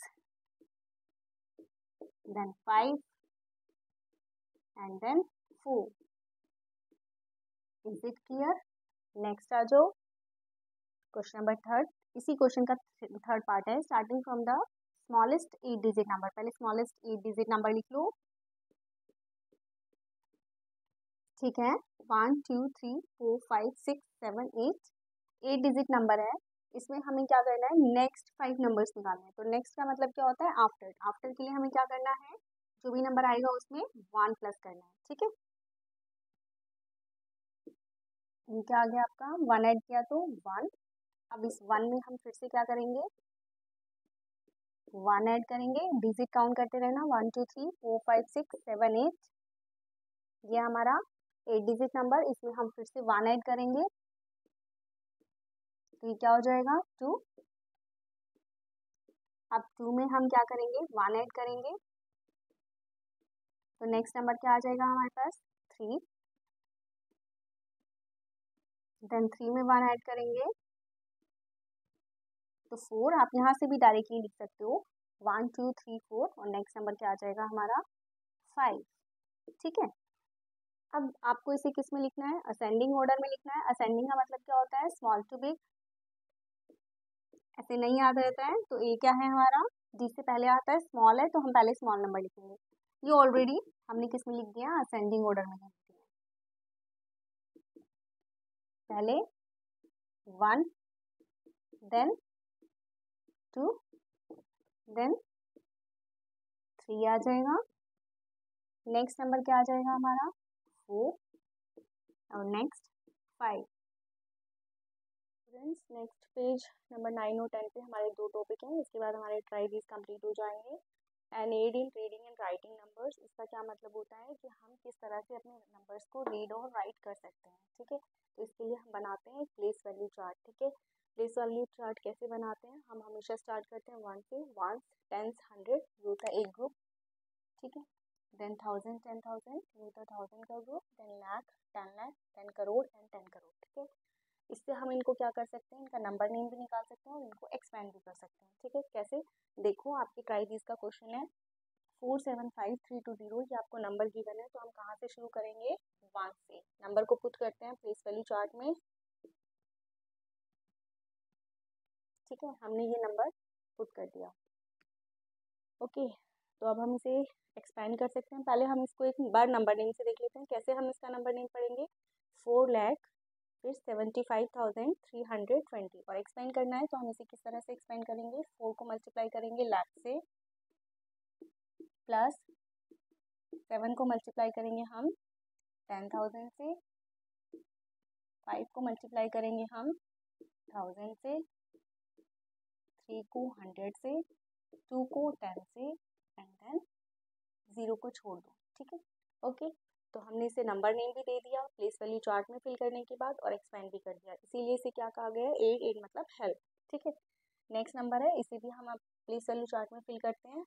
then 5 and then 4. Is it clear? Next आ जाओ, क्वेश्चन नंबर थर्ड। इसी क्वेश्चन का थर्ड पार्ट है। Starting from the smallest 8 digit number. पहले स्मॉलेस्ट 8 डिजिट नंबर लिख लो। ठीक है, 1 2 3 4 5 6 7 8, 8 डिजिट नंबर है। इसमें हमें क्या करना है? नेक्स्ट 5 नंबर्स निकालने हैं। तो नेक्स्ट का मतलब क्या होता है? आफ्टर। आफ्टर के लिए हमें क्या करना है? जो भी नंबर आएगा उसमें 1 प्लस करना है। ठीक है, ये क्या आ गया आपका? 1 ऐड किया तो 1। अब इस 1 में हम फिर से क्या करेंगे? 1 ऐड करेंगे, डिजिट काउंट करते रहना। 1 2 3 4 5 6 7 8, ये हमारा 8 डिजिट नंबर। इसमें हम फिर से 1 ऐड करेंगे, तो ये क्या हो जाएगा? 2। अब 2 में हम क्या करेंगे? 1 ऐड करेंगे, तो नेक्स्ट नंबर क्या आ जाएगा हमारे पास? 3। देन 3 में 1 ऐड करेंगे तो 4। आप यहाँ से भी डायरेक्टली लिख सकते हो 1 2 3 4, और नेक्स्ट नंबर क्या आ जाएगा हमारा? 5। ठीक है, अब आपको इसे किस में लिखना है? असेंडिंग ऑर्डर में लिखना है। असेंडिंग का मतलब क्या होता है? Small to big. ऐसे नहीं याद रहता है, तो ए क्या है हमारा? जिससे पहले आता है स्मॉल है, तो हम पहले स्मॉल नंबर लिखेंगे। ये ऑलरेडी हमने किस में लिख दिया? असेंडिंग ऑर्डर में लिख दिया। पहले 1, देन 2, देन 3 आ जाएगा। नेक्स्ट नंबर क्या आ जाएगा हमारा? 4, और next 5। Friends, next page number 9 और 10 पे हमारे 2 टॉपिक हैं। इसके बाद हमारे ट्राई दीज कंप्लीट हो जाएंगे। And aid in reading and writing numbers, इसका क्या मतलब होता है कि हम किस तरह से अपने नंबर्स को रीड और राइट कर सकते हैं। ठीक है, तो इसके लिए हम बनाते हैं प्लेस वैल्यू चार्ट। ठीक है, प्लेस वैल्यू चार्ट कैसे बनाते हैं? हम हमेशा स्टार्ट करते हैं 1 से। 1 10 100, ये होता है एक ग्रुप। ठीक है, देन 1000 10,000, ये होता है 1000 का ग्रुप। Then lakh 10 lakh, 10 crore and 10 crore. ठीक है, इससे हम इनको क्या कर सकते हैं? इनका नंबर नेम भी निकाल सकते हैं और इनको एक्सपेंड भी कर सकते हैं। ठीक है, कैसे? देखो, आपकी ट्राई दीज का क्वेश्चन है 475320, ये आपको नंबर गिवन है, तो हम कहाँ से शुरू करेंगे? 1 से। नंबर को पुट करते हैं प्लेस वैल्यू चार्ट में। ठीक है, हमने ये नंबर पुट कर दिया। ओके, तो अब हम इसे एक्सपेंड कर सकते हैं। पहले हम इसको एक बार नंबर नेम से देख लेते हैं। कैसे हम इसका नंबर नेम पढ़ेंगे? 4 लाख, फिर 75,320, और एक्सपेंड करना है तो हम इसे किस तरह से एक्सपेंड करेंगे? 4 को मल्टीप्लाई करेंगे लाख से, प्लस 7 को मल्टीप्लाई करेंगे हम 10,000 से, 5 को मल्टीप्लाई करेंगे हम 1000 से, 3 को 100 से, 2 को 10 से, एंड देन 0 को छोड़ दो। ठीक है, ओके, तो हमने इसे नंबर नेम भी दे दिया प्लेस वैल्यू चार्ट में फिल करने के बाद, और एक्सपेंड भी कर दिया, इसीलिए इसे क्या कहा गया है? एड मतलब हेल्प। ठीक है, नेक्स्ट नंबर है, इसे भी हम अब प्लेस वैल्यू चार्ट में फिल करते हैं।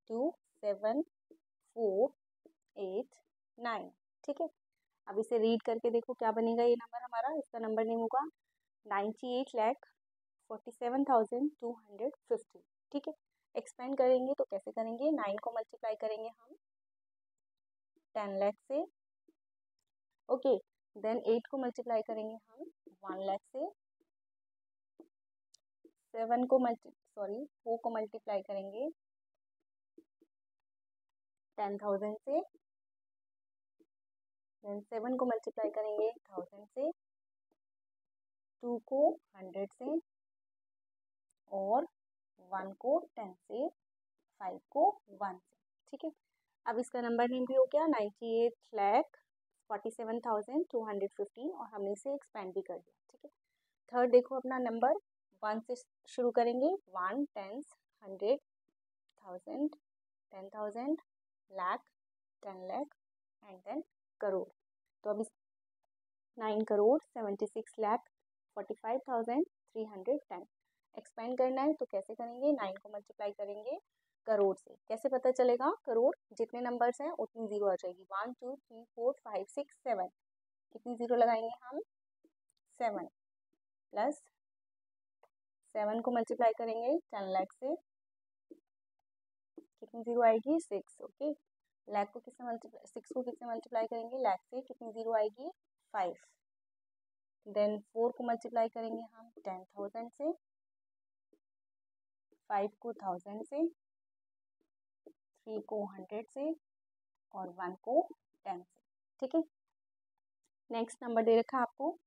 2 7 4 8 9। ठीक है, अब इसे रीड करके देखो क्या बनेगा ये नंबर हमारा। इसका नंबर नेम होगा 98,47,250। ठीक है, एक्सपेंड करेंगे तो कैसे करेंगे, 9 को मल्टीप्लाई करेंगे हम 10 लाख से, ओके। देन 8 को मल्टीप्लाई करेंगे हम 1 लाख से, 4 को मल्टीप्लाई करेंगे 10,000 से, देन 7 को मल्टीप्लाई करेंगे 1000 से, 2 को 100 से, और 1 को 10 से, 5 को 1 से, ठीक है। अब इसका नंबर नेम भी हो गया 98,47,215 और हमने इसे एक्सपेंड भी कर दिया, ठीक है। थर्ड देखो अपना नंबर 1 से शुरू करेंगे, 1, 10, 100, 1000, 10,000, लाख, 10 लाख एंड देन करोड़। तो अब इस 9,76,45,310 एक्सपेंड करना है तो कैसे करेंगे, 9 को मल्टीप्लाई करेंगे करोड़ से। कैसे पता चलेगा करोड़, जितने नंबर्स हैं उतनी जीरो आ जाएगी, 1 2 3 4 5 6 7, कितनी जीरो लगाएंगे हम 7, प्लस 7 को मल्टीप्लाई करेंगे 10 लाख से, कितनी जीरो आएगी 6, ओके। लाख को किससे मल्टीप्लाई, 6 को किससे मल्टीप्लाई करेंगे लाख से, कितनी जीरो आएगी 5। देन 4 को मल्टीप्लाई करेंगे हम 10,000 से, 5 को 1000 से, 3 को 100 से और 1 को 10 से, ठीक है। नेक्स्ट नंबर दे रखा है आपको,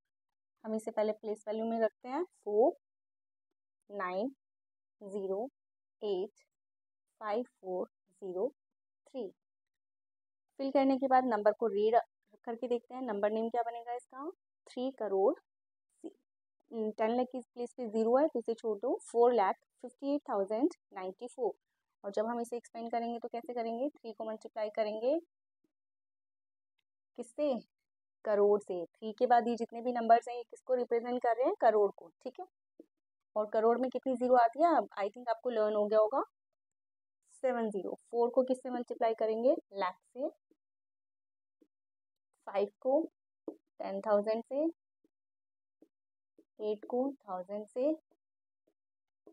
हम इसे पहले प्लेस वैल्यू में रखते हैं 49085403। फिल करने के बाद नंबर को रीड करके देखते हैं, नंबर नेम क्या बनेगा इसका 3 करोड़, 10 लाख की प्लेस पे 0 है तो इसे छोड़ दो, 4,58,094। और जब हम इसे एक्सपेंड करेंगे तो कैसे करेंगे, 3 को मल्टीप्लाई करेंगे किससे, करोड़ से। 3 के बाद ये जितने भी नंबर्स हैं ये किसको रिप्रेजेंट कर रहे हैं, करोड़ को, ठीक है। और करोड़ में कितनी जीरो आती है, अब आई थिंक आपको लर्न हो गया होगा 70। 4 को किससे मल्टीप्लाई करेंगे लाख से, 5 को 10,000 से, 8 को 1000 से,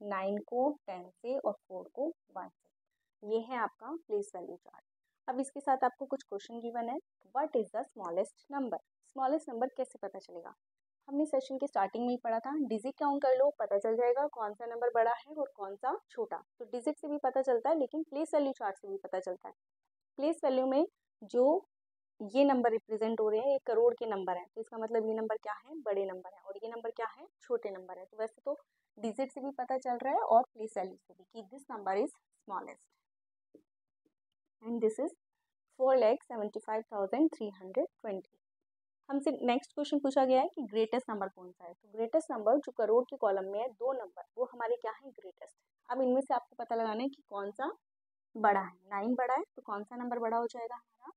9 को 10 से और 4 को 1 से। ये है आपका प्लेस वैल्यू चार्ट। अब इसके साथ आपको कुछ क्वेश्चन गिवन है, what is the smallest number. Smallest number कैसे पता चलेगा, हमने सेशन के स्टार्टिंग में ही पढ़ा था, डिजिट काउंट कर लो पता चल जाएगा कौन सा नंबर बड़ा है और कौन सा छोटा। तो डिजिट से भी पता चलता है लेकिन प्लेस वैल्यू चार्ट से भी पता चलता है। प्लेस वैल्यू में जो ये नंबर रिप्रेजेंट हो रहे हैं ये करोड़ के नंबर हैं, तो इसका मतलब ये नंबर क्या है, बड़े नंबर है, और ये नंबर क्या है, छोटे नंबर है। तो वैसे तो डिजिट से भी पता चल रहा है और प्लेस वैल्यू से भी कि this number is smallest and this is 4,75,320। हमसे नेक्स्ट क्वेश्चन पूछा गया है कि ग्रेटेस्ट नंबर कौन सा है। तो ग्रेटेस्ट नंबर जो करोड़ के कॉलम में है, 2 नंबर वो हमारे क्या है, ग्रेटेस्ट। अब इनमें से आपको पता लगाना है कि कौन सा बड़ा है। 9 बड़ा है तो कौन सा नंबर बड़ा हो जाएगा हमारा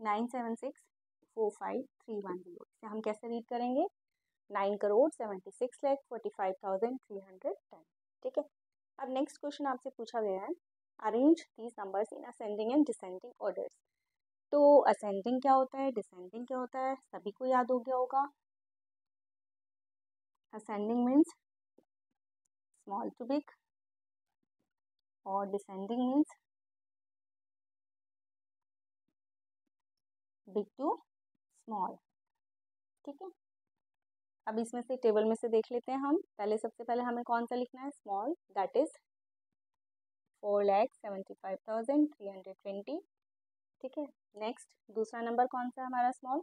97645,310। इसे हम कैसे रीड करेंगे, 9,76,45,310, ठीक है। अब नेक्स्ट क्वेश्चन आपसे पूछा गया है, arrange these numbers in ascending and descending orders. तो असेंडिंग क्या होता है, डिसेंडिंग क्या होता है, सभी को याद हो गया होगा। Ascending means small to big और descending means big to small, ठीक है। अब इसमें से टेबल में से देख लेते हैं हम। पहले सबसे पहले हमें कौन सा लिखना है, स्मॉल, दैट इज 4,75,320, ठीक है। नेक्स्ट दूसरा नंबर कौन सा है हमारा स्मॉल,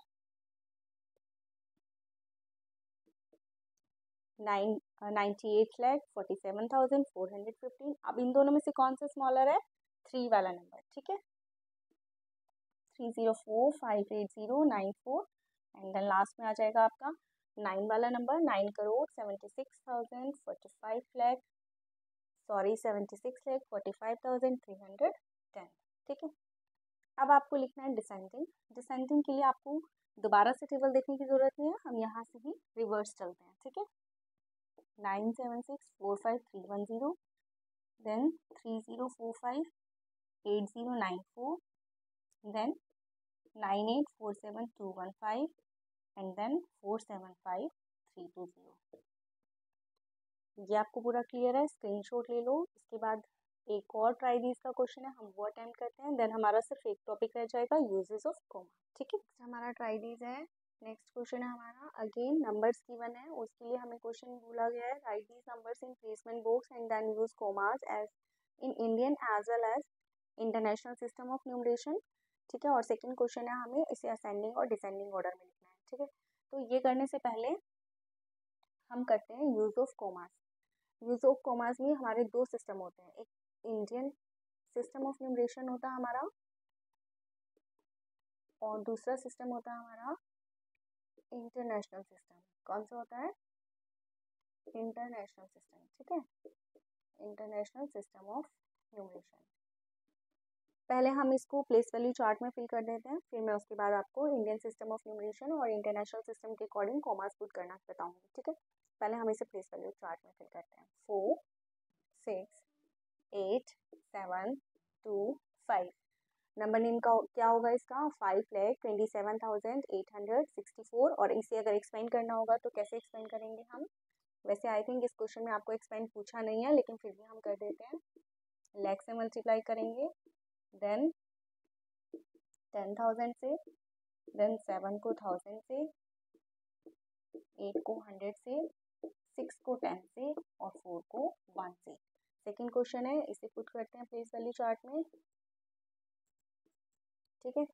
98,47,415। अब इन दोनों में से कौन सा स्मॉलर है, 3 वाला नंबर, ठीक है, 304,580,94। एंड देन लास्ट में आ जाएगा आपका 9 वाला नंबर, 9,76,45,310, ठीक है। अब आपको लिखना है डिसेंडिंग। डिसेंडिंग के लिए आपको दोबारा से टेबल देखने की जरूरत नहीं है, हम यहाँ से ही रिवर्स चलते हैं, ठीक है। 97645,310, देन 3045,8094, देन 9847,215 एंड देन 475,320। ये आपको पूरा क्लियर है, स्क्रीनशॉट ले लो। इसके बाद एक और ट्राई दीज का क्वेश्चन है, हम वो अटेम्प्ट करते हैं, देन हमारा सिर्फ एक टॉपिक रह जाएगा, यूजेस ऑफ कॉमा। ठीक है, हमारा ट्राई दीज है। नेक्स्ट क्वेश्चन है हमारा, अगेन नंबर्स गिवन है, उसके लिए हमें क्वेश्चन बोला गया है, write these numbers in placement box and then use commas as in Indian as well as international system of numeration. ठीक है, और सेकंड क्वेश्चन है, हमें इसे असेंडिंग और डिसेंडिंग ऑर्डर में लिखना है। ठीक है, तो ये करने से पहले हम करते हैं use of commas. Use of commas में हमारे दो सिस्टम होते हैं, एक इंडियन सिस्टम ऑफ न्यूमरेशन होता है हमारा, और दूसरा सिस्टम होता है हमारा इंटरनेशनल सिस्टम। कौन सा होता है? International system. ठीक है, इंटरनेशनल सिस्टम ऑफ न्यूमरेशन। पहले हम इसको प्लेस वैल्यू चार्ट में फिल कर देते हैं, फिर मैं उसके बाद आपको इंडियन सिस्टम ऑफ न्यूमरेशन और इंटरनेशनल सिस्टम के अकॉर्डिंग कॉमास पुट करना बताऊंगी। ठीक है, पहले हम इसे प्लेस वैल्यू चार्ट में फिल करते हैं। 4 6 8 7 2 5। नंबर नेम का क्या होगा इसका? 5,27,864। और इसे अगर एक्सपेंड करना होगा तो कैसे एक्सपेंड करेंगे हम? वैसे आई थिंक इस क्वेश्चन में आपको एक्सपेंड पूछा नहीं है, लेकिन फिर भी हम कर देते हैं। लैख से मल्टीप्लाई करेंगे, देन 10,000 से, देन 7 को 1000 से, 8 को 100 से, 6 को 10 से, और 4 को 1 से। सेकेंड क्वेश्चन है, इसे पुट करते हैं प्लेस वैल्यू चार्ट में। ठीक है,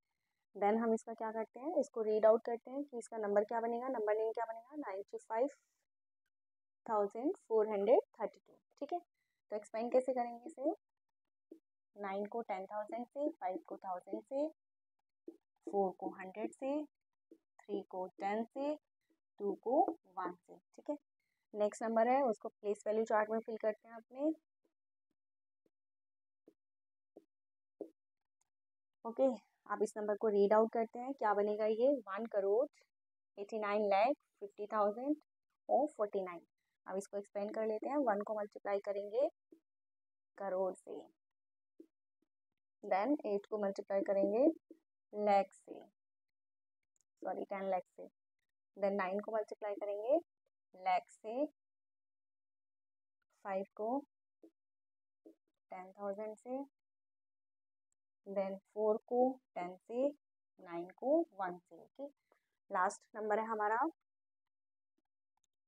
देन हम इसका क्या करते हैं, इसको रीड आउट करते हैं कि इसका नंबर क्या बनेगा, नंबर नेम क्या बनेगा? 95,432। ठीक है, तो एक्सपेंड कैसे करेंगे इसे? 9 को 10,000 से, 5 को 1000 से, 4 को 100 से, 3 को 10 से, 2 को 1 से। ठीक है, नेक्स्ट नंबर है, उसको प्लेस वैल्यू चार्ट में फिल करते हैं अपने। ओके, आप इस नंबर को रीड आउट करते हैं, क्या बनेगा ये? 1,89,50,000 और 49। अब इसको एक्सपेंड कर लेते हैं, 1 को मल्टीप्लाई करेंगे करोड़ से, देन 8 को मल्टीप्लाई करेंगे लैख से, सॉरी 10 लाख से, देन 9 को मल्टीप्लाई करेंगे लैख से, 5 को 10,000 से, देन 4 को 10 से, 9 को 1 से। ओके, लास्ट नंबर है हमारा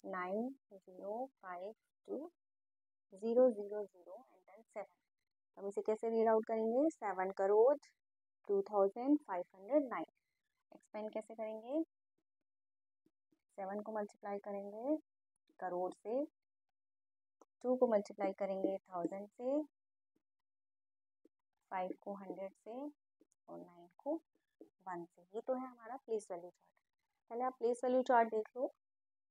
9052,000 एंड देन 7। हम इसे कैसे रीड आउट करेंगे? 7,02,509। एक्सपेंड कैसे करेंगे? 7 को मल्टीप्लाई करेंगे करोड़ से, 2 को मल्टीप्लाई करेंगे 1000 से, 5 को 100 से, और 9 को 1 से। ये तो है हमारा प्लेस वैल्यू चार्ट। पहले आप प्लेस वैल्यू चार्ट देख लो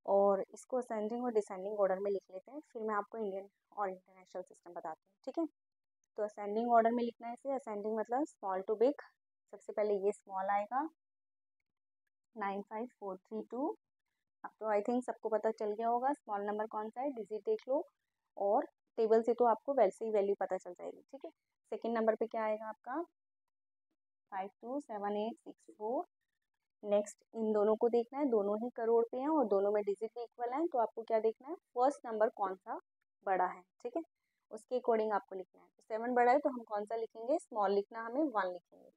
और इसको असेंडिंग और डिसेंडिंग ऑर्डर में लिख लेते हैं, फिर मैं आपको इंडियन और इंटरनेशनल सिस्टम बताती हूँ। ठीक है, तो असेंडिंग ऑर्डर में लिखना है इसे। असेंडिंग मतलब स्मॉल टू बिग। सबसे पहले ये स्मॉल आएगा 95432। अब तो आई थिंक सबको पता चल गया होगा स्मॉल नंबर कौन सा है, डिजिट देख लो, और टेबल से तो आपको वैसे ही वैल्यू पता चल जाएगी। ठीक है, सेकेंड नंबर पे क्या आएगा आपका? 527864। नेक्स्ट इन दोनों को देखना है, दोनों ही करोड़ पे हैं और दोनों में डिजिट भी इक्वल है, तो आपको क्या देखना है? फर्स्ट नंबर कौन सा बड़ा है। ठीक है, उसके अकॉर्डिंग आपको लिखना है। तो 7 बड़ा है तो हम कौन सा लिखेंगे? स्मॉल लिखना, हमें 1 लिखेंगे,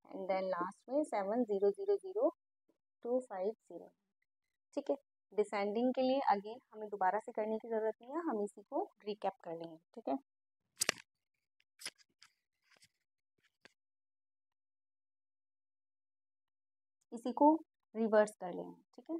एंड देन लास्ट में 7000,250। ठीक है, डिसेंडिंग के लिए अगेन हमें दोबारा से करने की जरूरत नहीं है, हम इसी को रिकैप कर लेंगे। ठीक है, इसी को रिवर्स कर लेंगे। ठीक है,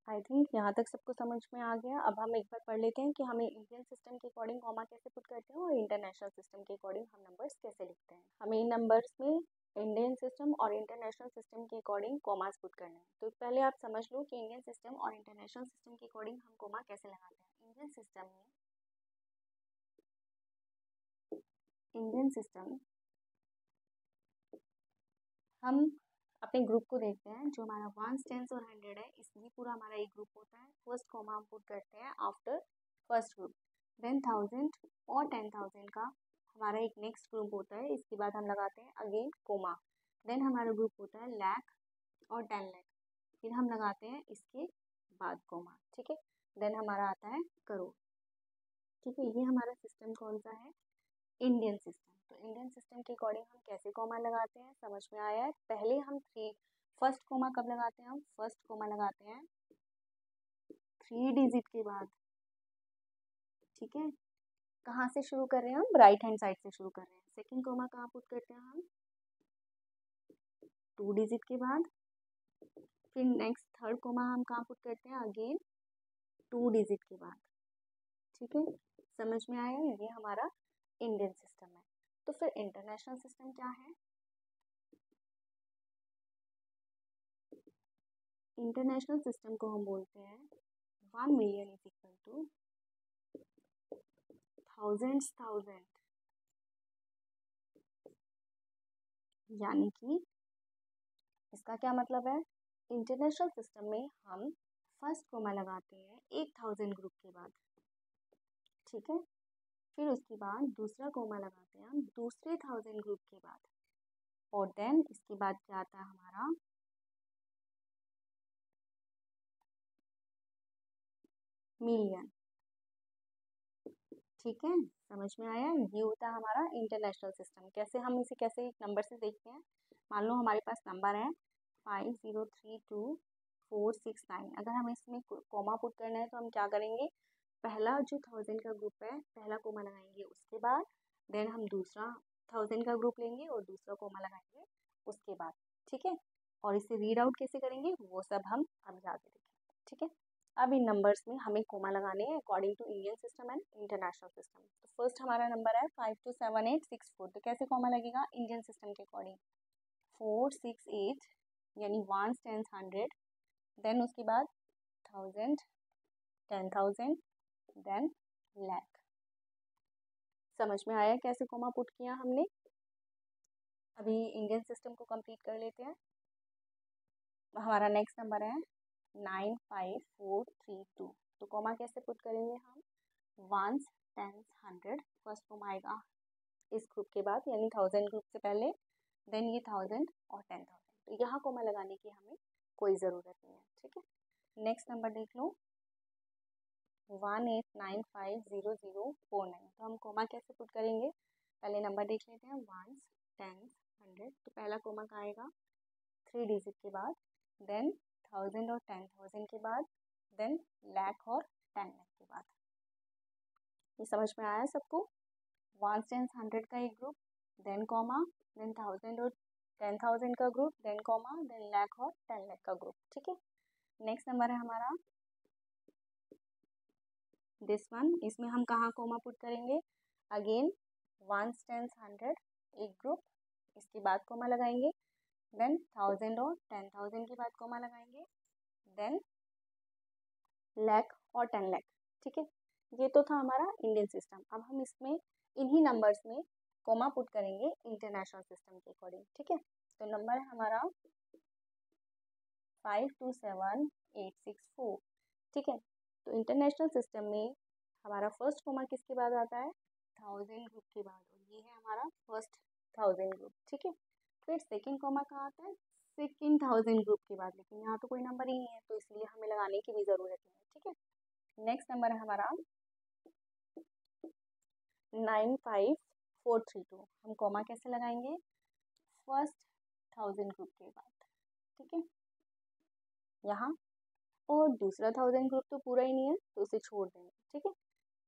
आई थिंक यहाँ तक सबको समझ में आ गया। अब हम एक बार पढ़ लेते हैं कि हमें इंडियन सिस्टम के अकॉर्डिंग कॉमा कैसे पुट करते हैं और इंटरनेशनल सिस्टम के अकॉर्डिंग हम नंबर्स कैसे लिखते हैं। हमें इन नंबर्स में इंडियन सिस्टम और इंटरनेशनल सिस्टम के अकॉर्डिंग कॉमास पुट करना है। तो पहले आप समझ लो कि इंडियन सिस्टम और इंटरनेशनल सिस्टम के अकॉर्डिंग हम कॉमा कैसे लगाते हैं। इंडियन सिस्टम हम अपने ग्रुप को देखते हैं, जो हमारा 1 10 और 100 है, इसलिए पूरा हमारा एक ग्रुप होता है। फर्स्ट कॉमा हम पुट करते हैं आफ्टर फर्स्ट ग्रुप, देन 1000 और 10,000 का हमारा एक नेक्स्ट ग्रुप होता है, इसके बाद हम लगाते हैं अगेन कोमा। देन हमारा ग्रुप होता है लाख और 10 लाख, फिर हम लगाते हैं इसके बाद कोमा, ठीक है। देन हमारा आता है करोड़, ठीक है। ये हमारा सिस्टम कौन सा है, इंडियन सिस्टम। तो इंडियन सिस्टम के अकॉर्डिंग हम कैसे कोमा लगाते हैं, समझ में आया है। पहले हम फर्स्ट कोमा कब लगाते हैं, हम फर्स्ट कोमा लगाते हैं 3 डिजिट के बाद, ठीक है। कहाँ से शुरू कर रहे हैं हम, राइट हैंड साइड से शुरू कर रहे हैं। सेकंड कोमा कहाँ पुट करते हैं हम, 2 डिजिट के बाद। फिर नेक्स्ट थर्ड कोमा हम कहाँ पुट करते हैं, अगेन 2 डिजिट के बाद, ठीक है। समझ में आया, ये हमारा इंडियन सिस्टम है। तो फिर इंटरनेशनल सिस्टम क्या है, इंटरनेशनल सिस्टम को हम बोलते हैं 1 million is equal two thousands thousand, यानी कि इसका क्या मतलब है, इंटरनेशनल सिस्टम में हम फर्स्ट कोमा लगाते हैं 1000 ग्रुप के बाद, ठीक है। फिर उसके बाद दूसरा कोमा लगाते हैं हम दूसरे 1000 ग्रुप के बाद, और देन इसके बाद क्या आता है हमारा मिलियन, ठीक है। समझ में आया, ये होता है हमारा इंटरनेशनल सिस्टम। कैसे हम इसे कैसे एक नंबर से देखते हैं, मान लो हमारे पास नंबर है 5032,469। अगर हमें इसमें कोमा पुट करना है तो हम क्या करेंगे, पहला जो 1000 का ग्रुप है पहला कोमा लगाएंगे, उसके बाद देन हम दूसरा 1000 का ग्रुप लेंगे और दूसरा कोमा लगाएंगे उसके बाद, ठीक है। और इसे रीड आउट कैसे करेंगे वो सब हम अब आगे देखेंगे, ठीक है। अब इन नंबर्स में हमें कोमा लगाने हैं according to Indian system and international system. तो फर्स्ट हमारा नंबर है 527864, तो कैसे कोमा लगेगा इंडियन सिस्टम के अकॉर्डिंग, 468 यानी 1 10 100, देन उसके बाद 1000 10,000 देन लाख। समझ में आया कैसे कोमा पुट किया हमने। अभी इंडियन सिस्टम को कंप्लीट कर लेते हैं। हमारा नेक्स्ट नंबर है 95432, तो कोमा कैसे पुट करेंगे हम, 1 10 100, फर्स्ट कोमा आएगा इस ग्रुप के बाद यानी 1000 ग्रुप से पहले, देन ये 1000 और 10,000, तो यहाँ कोमा लगाने की हमें कोई ज़रूरत नहीं है, ठीक है। नेक्स्ट नंबर देख लो 18950049, तो हम कोमा कैसे पुट करेंगे, पहले नंबर देख लेते हैं 1 10 100, तो पहला कोमा का आएगा 3 डिजिट के बाद, देन 1000 और 10,000 के बाद, देन लाख और 10 लाख के बाद। ये समझ में आया सबको, 1 10 100 का एक ग्रुप, देन कॉमा, देन 1000 और 10,000 का ग्रुप, देन कॉमा, देन लाख और 10 लाख का ग्रुप, ठीक है। नेक्स्ट नंबर है हमारा दिस वन, इसमें हम कहाँ कोमा पुट करेंगे, अगेन 1 10 100 एक ग्रुप, इसके बाद कोमा लगाएंगे, देन 1000 और 10,000 के बाद कोमा लगाएंगे, देन लाख और 10 लाख, ठीक है। ये तो था हमारा इंडियन सिस्टम। अब हम इसमें इन्हीं नंबर्स में कोमा पुट करेंगे इंटरनेशनल सिस्टम के अकॉर्डिंग, ठीक है। तो नंबर है हमारा 527864, ठीक है। तो इंटरनेशनल सिस्टम में हमारा फर्स्ट कोमा किसके बाद आता है, 1000 ग्रुप के बाद, और ये है हमारा फर्स्ट 1000 ग्रुप, ठीक है। फिर सेकंड कोमा कहाँ आता है, सेकंड 1000 ग्रुप के बाद, लेकिन यहाँ तो कोई नंबर ही नहीं है तो इसलिए हमें लगाने की भी ज़रूरत नहीं है, ठीक है। नेक्स्ट नंबर है हमारा 95432, हम कोमा कैसे लगाएंगे, फर्स्ट 1000 ग्रुप के बाद, ठीक है, यहाँ, और दूसरा 1000 ग्रुप तो पूरा ही नहीं है तो उसे छोड़ देंगे, ठीक है।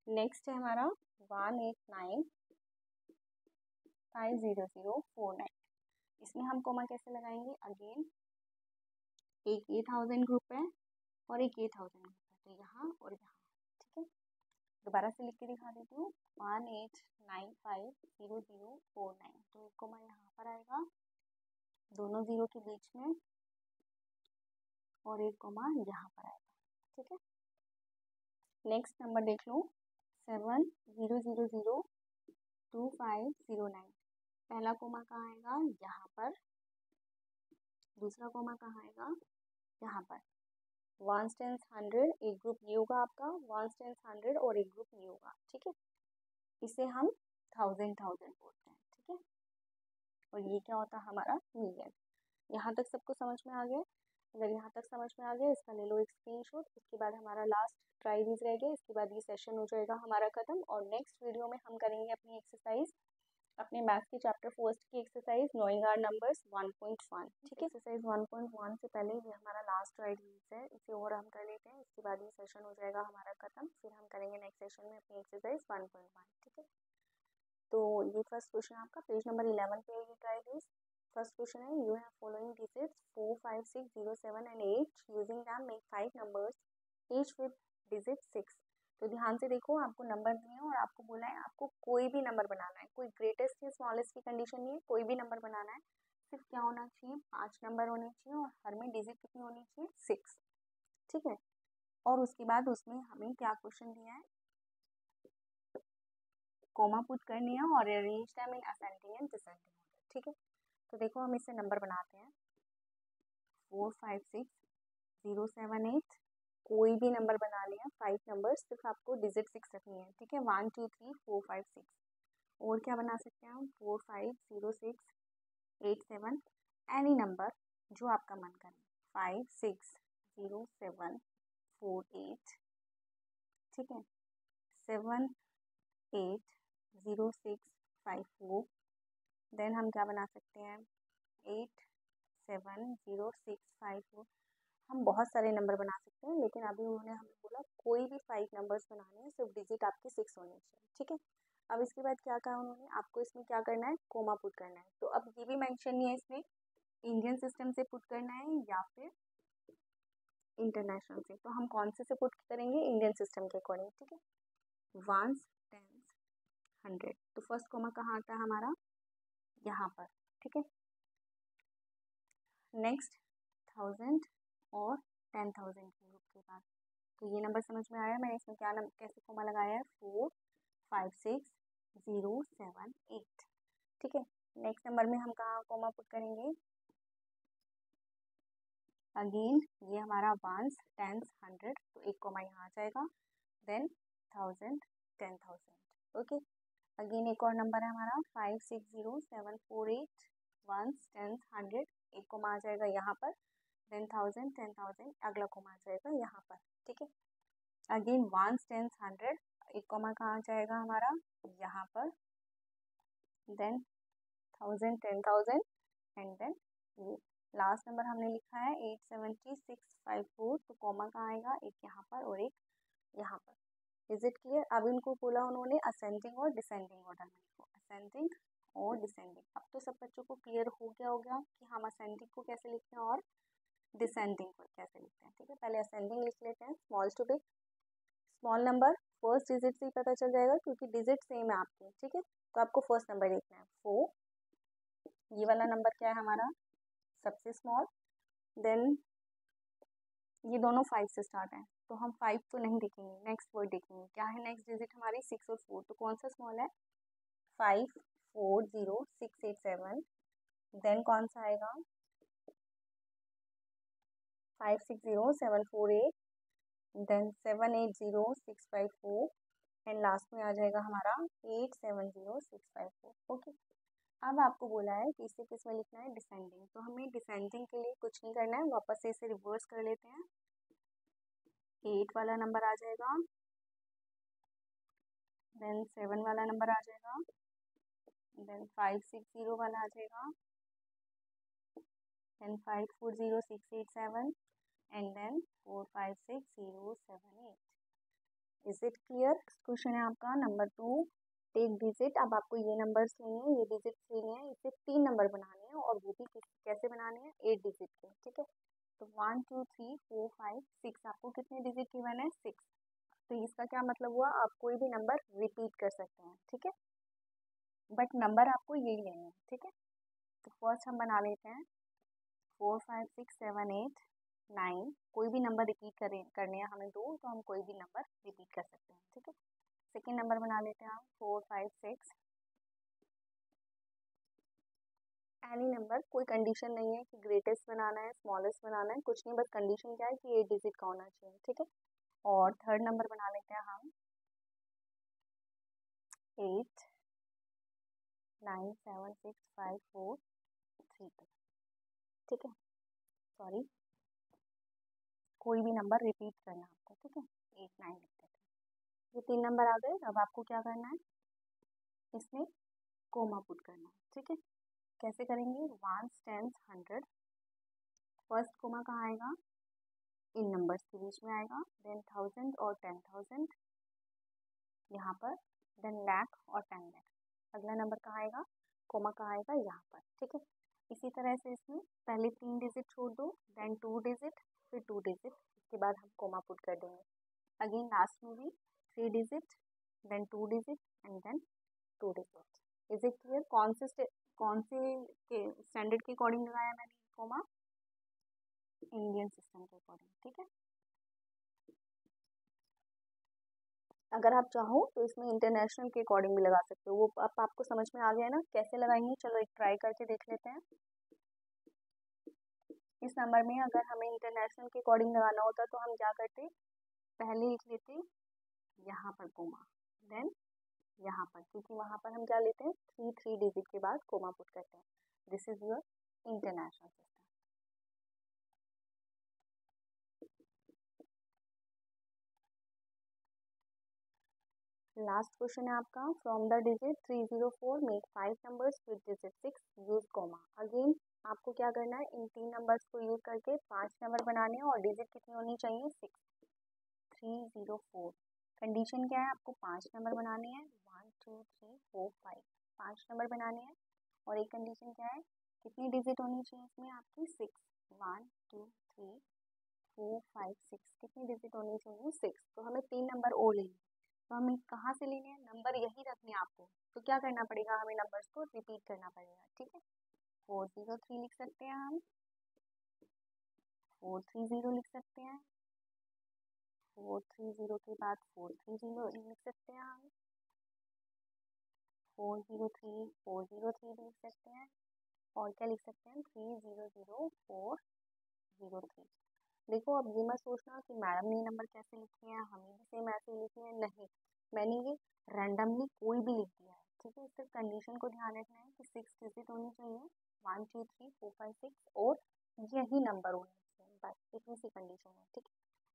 नेक्स्ट है हमारा 189500049, इसमें हम कोमा कैसे लगाएंगे, अगेन एक ये 1000 ग्रुप है और एक ये 1000 ग्रुप है, तो यहाँ और यहाँ, ठीक है। दोबारा से लिख के दिखा देती हूँ 189500049, तो एक कोमा यहाँ पर आएगा दोनों जीरो के बीच में और एक कोमा यहाँ पर आएगा, ठीक है। नेक्स्ट नंबर देख लो 70002509, पहला कोमा कहाँ आएगा, यहाँ पर, दूसरा कोमा कहाँ आएगा, यहाँ पर, वंस टेंस 100, एक ग्रुप ये होगा आपका, वंस टेंस 100 और एक ग्रुप ये होगा, ठीक है। इसे हम 1000 बोलते हैं, ठीक है। और ये क्या होता है हमारा मिलियन। यहाँ तक सबको समझ में आ गया? अगर यहाँ तक समझ में आ गया, इसका ले लो एक स्क्रीनशॉट। इसके बाद हमारा लास्ट ट्राई रह गया, इसके बाद ये सेशन हो जाएगा हमारा खत्म। और नेक्स्ट वीडियो में हम करेंगे अपनी एक्सरसाइज, अपने मैथ्स के चैप्टर फर्स्ट की एक्सरसाइज नोइंग आवर नंबर्स 1.1, ठीक है। एक्सरसाइज 1.1 से पहले ये हमारा लास्ट ट्राई है, इसे और हम कर लेते हैं। इसके बाद ये सेशन हो जाएगा हमारा खत्म, फिर हम करेंगे नेक्स्ट सेशन में अपनी एक्सरसाइज 1.1, ठीक है। तो ये फर्स्ट क्वेश्चन आपका पेज नंबर 11 पे है। ये ट्राई फर्स्ट क्वेश्चन है, you have following digits 4, 5, 6, 0, 7 and 8 using them make 5 numbers each with digit 6। तो ध्यान से देखो, आपको नंबर दिए और आपको बोला है आपको कोई भी नंबर बनाना है, कोई ग्रेटेस्ट या स्मॉलेस्ट की कंडीशन नहीं है, कोई भी नंबर बनाना है। सिर्फ क्या होना चाहिए, 5 नंबर होने चाहिए और हर में डिजिट कितनी होनी चाहिए, 6, ठीक है। और उसके बाद उसमें हमें क्या क्वेश्चन दिया है, कॉमा पुट करनी है और arrange them in ascending and descending order, ठीक है। तो देखो हम इससे नंबर बनाते हैं, 4, 5, 6, 0, 7, 8, कोई भी नंबर बना लिया, 5 नंबर, सिर्फ आपको डिजिट 6 रखनी है, ठीक है। 1, 2, 3, 4, 5, 6। और क्या बना सकते हैं हम, 4, 5, 0, 6, 8, 7, एनी नंबर जो आपका मन करे, 5, 6, 0, 7, 4, 8, ठीक है, 7, 8, 0, 6, 5, 4। देन हम क्या बना सकते हैं, 8, 7, 0, 6, 5, 4। हम बहुत सारे नंबर बना सकते हैं, लेकिन अभी उन्होंने हमें बोला कोई भी 5 नंबर्स बनाने हैं, सिर्फ डिजिट आपके 6 होने चाहिए, ठीक है। अब इसके बाद क्या कहा उन्होंने, आपको इसमें क्या करना है, कोमा पुट करना है। तो अब ये भी मेंशन नहीं है इसमें इंडियन सिस्टम से पुट करना है या फिर इंटरनेशनल से। तो हम कौन से पुट करेंगे, इंडियन सिस्टम के अकॉर्डिंग, ठीक है। वंस, टेंस, 100, तो फर्स्ट कोमा कहाँ आता है हमारा, यहाँ पर, ठीक है। नेक्स्ट 1000 और 10,000 के ग्रुप के बाद। तो ये नंबर समझ में आया, मैंने इसमें क्या कैसे कोमा लगाया है, 4, 5, 6, 0, 7, 8, ठीक है। नेक्स्ट नंबर में हम कहाँ कोमा पुट करेंगे, अगेन ये हमारा वंस, टेंस, 100, तो एक कोमा यहाँ आ जाएगा। Then 1000, 10,000, okay. अगेन एक और नंबर है हमारा 5, 6, 0, 7, 4, 8, वंस, टेंस, 100, एक कोमा आ जाएगा यहाँ पर। देन 1000, 10,000, अगला कोमा आ जाएगा यहाँ पर, ठीक है। अगेन वंस, टेंस, 100, एक कोमा कहाँ आ जाएगा हमारा, यहाँ पर। देन 1000, 10,000 एंड देन ये लास्ट नंबर हमने लिखा है 87654, तो कॉमा कहाँ आएगा, एक यहाँ पर और एक यहाँ पर। Is it clear? अब इनको बोला उन्होंने असेंडिंग और डिसेंडिंग ऑर्डर में लिखो, असेंडिंग और डिसेंडिंग। अब तो सब बच्चों को क्लियर हो गया होगा कि हम असेंडिंग को कैसे लिखते हैं और डिसेंडिंग को कैसे लिखते हैं, ठीक है। पहले असेंडिंग लिख लेते हैं, small to big. Small number first digit से ही पता चल जाएगा क्योंकि डिजिट सेम है आपके, ठीक है। तो आपको फर्स्ट नंबर लिखना है 4, ये वाला नंबर क्या है हमारा, सबसे स्मॉल। देन ये दोनों 5 से स्टार्ट है, तो हम 5 तो नहीं देखेंगे, नेक्स्ट वर्ड देखेंगे, क्या है नेक्स्ट डिजिट हमारी, 6 और 4, तो कौन सा स्मॉल है, 5, 4, 0, 6, 8, 7। देन कौन सा आएगा, 5, 6, 0, 7, 4, 8, देन 7, 8, 0, 6, 5, 4 एंड लास्ट में आ जाएगा हमारा 8, 7, 0, 6, 5, 4, ओके। अब आपको बोला है कि इसे किस में लिखना है, डिसेंडिंग। तो हमें डिसेंडिंग के लिए कुछ नहीं करना है, वापस से इसे रिवर्स कर लेते हैं। 8 वाला नंबर आ जाएगा, देन 7 वाला नंबर आ जाएगा, देन 5, 6, 0 वाला आ जाएगा, then 5, 4, 0, 6, 8, 7 and then 4, 5, 6, 0, 7, 8। Is it clear? Question है आपका नंबर 2, टेक डिजिट। अब आपको ये नंबर्स लेने हैं, ये डिजिट्स लेने हैं, इसे 3 नंबर बनाने हैं और वो भी कैसे बनाने हैं, 8 डिजिट के, ठीक है। तो 1, 2, 3, 4, 5, 6, आपको कितने डिजिट गिवन है, 6। तो इसका क्या मतलब हुआ, आप कोई भी नंबर रिपीट कर सकते हैं, ठीक है, बट नंबर आपको यही लेने हैं, ठीक है। तो फर्स्ट हम बना लेते हैं 4, 5, 6, 7, 8, 9, कोई भी नंबर रिपीट करने हैं हमें 2, तो हम कोई भी नंबर रिपीट कर सकते हैं, ठीक है। सेकेंड नंबर बना लेते हैं हम 4, 5, 6, एनी नंबर, कोई कंडीशन नहीं है कि ग्रेटेस्ट बनाना है, स्मॉलेस्ट बनाना है, कुछ नहीं, बस कंडीशन क्या है कि 8 डिजिट का होना चाहिए, ठीक है। और थर्ड नंबर बना लेते हैं हम 8 9 7 6 5 4 3 2, ठीक है। सॉरी, कोई भी नंबर रिपीट करना आपको, ठीक है। 8 9 लिख देते हैं। ये 3 नंबर आ गए। अब आपको क्या करना है, इसमें कोमा पुट करना है, ठीक है। कैसे करेंगे, 1 10 100, फर्स्ट कोमा कहाँ आएगा, इन नंबर्स के बीच में आएगा, देन 1000 और 10,000 यहाँ पर, देन लाख और 10 लाख। अगला नंबर कहाँ आएगा, कोमा कहाँ आएगा, यहाँ पर, ठीक है। इसी तरह से इसमें पहले 3 डिजिट छोड़ दो, देन 2 डिजिट, फिर 2 डिजिट, इसके बाद हम कोमा पुट कर देंगे। अगेन लास्ट में भी 3 digit, then 2 digit and then 2 digit. Is it clear? कौन से के स्टैंडर्ड के अकॉर्डिंग लगाया मैंने कोमा, इंडियन सिस्टम के अकॉर्डिंग, ठीक है। अगर आप चाहो तो इसमें इंटरनेशनल के अकॉर्डिंग भी लगा सकते हो, वो अब आपको समझ में आ गया है ना कैसे लगाएंगे। चलो एक ट्राई करके देख लेते हैं। इस नंबर में अगर हमें इंटरनेशनल के अकॉर्डिंग लगाना होता तो हम क्या करते, पहले लिख लेते यहाँ पर कोमा, देन यहाँ पर, क्योंकि वहाँ पर हम क्या लेते हैं, 3 डिजिट के बाद कोमा पुट करते हैं। This is your international system. Last question है आपका, from the digit 304 make 5 numbers with digit 6 use comma. Again आपको क्या करना है, इन 3 नंबर्स को यूज करके 5 नंबर बनाने हैं और डिजिट कितनी होनी चाहिए, 6। 304, कंडीशन क्या है, आपको 5 नंबर बनाने हैं, 1 2 3 4 5, 5 नंबर बनाने हैं। और एक कंडीशन क्या है, कितनी डिजिट होनी चाहिए इसमें आपकी, 6। 1 2 3 4 5 6, कितनी डिजिट होनी चाहिए, 6। तो हमें 3 नंबर और लेने हैं, तो हमें कहाँ से लेने हैं, नंबर यही रखने हैं आपको। तो क्या करना पड़ेगा, हमें नंबर्स को रिपीट करना पड़ेगा, ठीक है। 403 लिख सकते हैं हम, 430 लिख सकते हैं, 430 के बाद 430 लिख सकते हैं हम, 403 लिख सकते हैं, और क्या लिख सकते हैं, 300403। देखो अब ये मत सोचना कि मैडम ने नंबर कैसे लिखे हैं, हमें भी सेम ऐसे लिखे हैं, नहीं, मैंने ये रैंडमली कोई भी लिख दिया है, ठीक है। सिर्फ कंडीशन को ध्यान रखना है कि 6 डिजिट होनी चाहिए, 1 2 3 4 5 6, और यही नंबर होने चाहिए, बस इतनी सी कंडीशन है, ठीक है।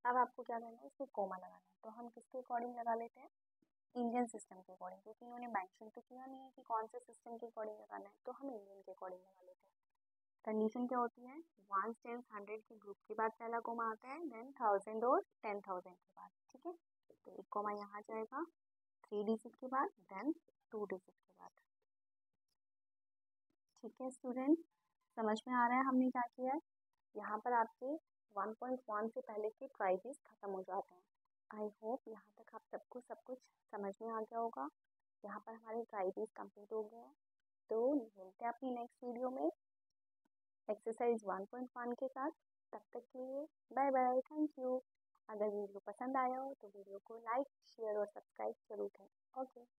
अब आपको क्या करना है, इसमें कोमा लगाना है, तो हम किसके अकॉर्डिंग लगा लेते हैं, इंडियन सिस्टम के अकॉर्डिंग, क्योंकि इन्होंने मेंशन तो किया नहीं है कि कौन से सिस्टम के अकॉर्डिंग लगाना है, तो हम इंडियन के अकॉर्डिंग लगा लेते हैं। कंडीशन क्या होती है, 1 10 100 के ग्रुप के बाद पहला कोमा आता है, देन 1000 और 10,000 के बाद, ठीक है। तो एक कोमा यहाँ जाएगा 3 डिजिट के बाद, देन 2 डिजिट के बाद, ठीक है। स्टूडेंट समझ में आ रहा है हमने क्या किया है, यहाँ पर आपके 1.1 से पहले के प्राइजेस खत्म हो जाते हैं। आई होप यहाँ तक आप सबको सब कुछ समझ में आ गया होगा। यहाँ पर हमारे प्राइजेस कंप्लीट हो गए हैं, तो मिलते हैं अपनी नेक्स्ट वीडियो में एक्सरसाइज 1.1 के साथ। तब तक के लिए बाय बाय, थैंक यू। अगर वीडियो पसंद आया हो तो वीडियो को लाइक शेयर और सब्सक्राइब जरूर करें। ओके।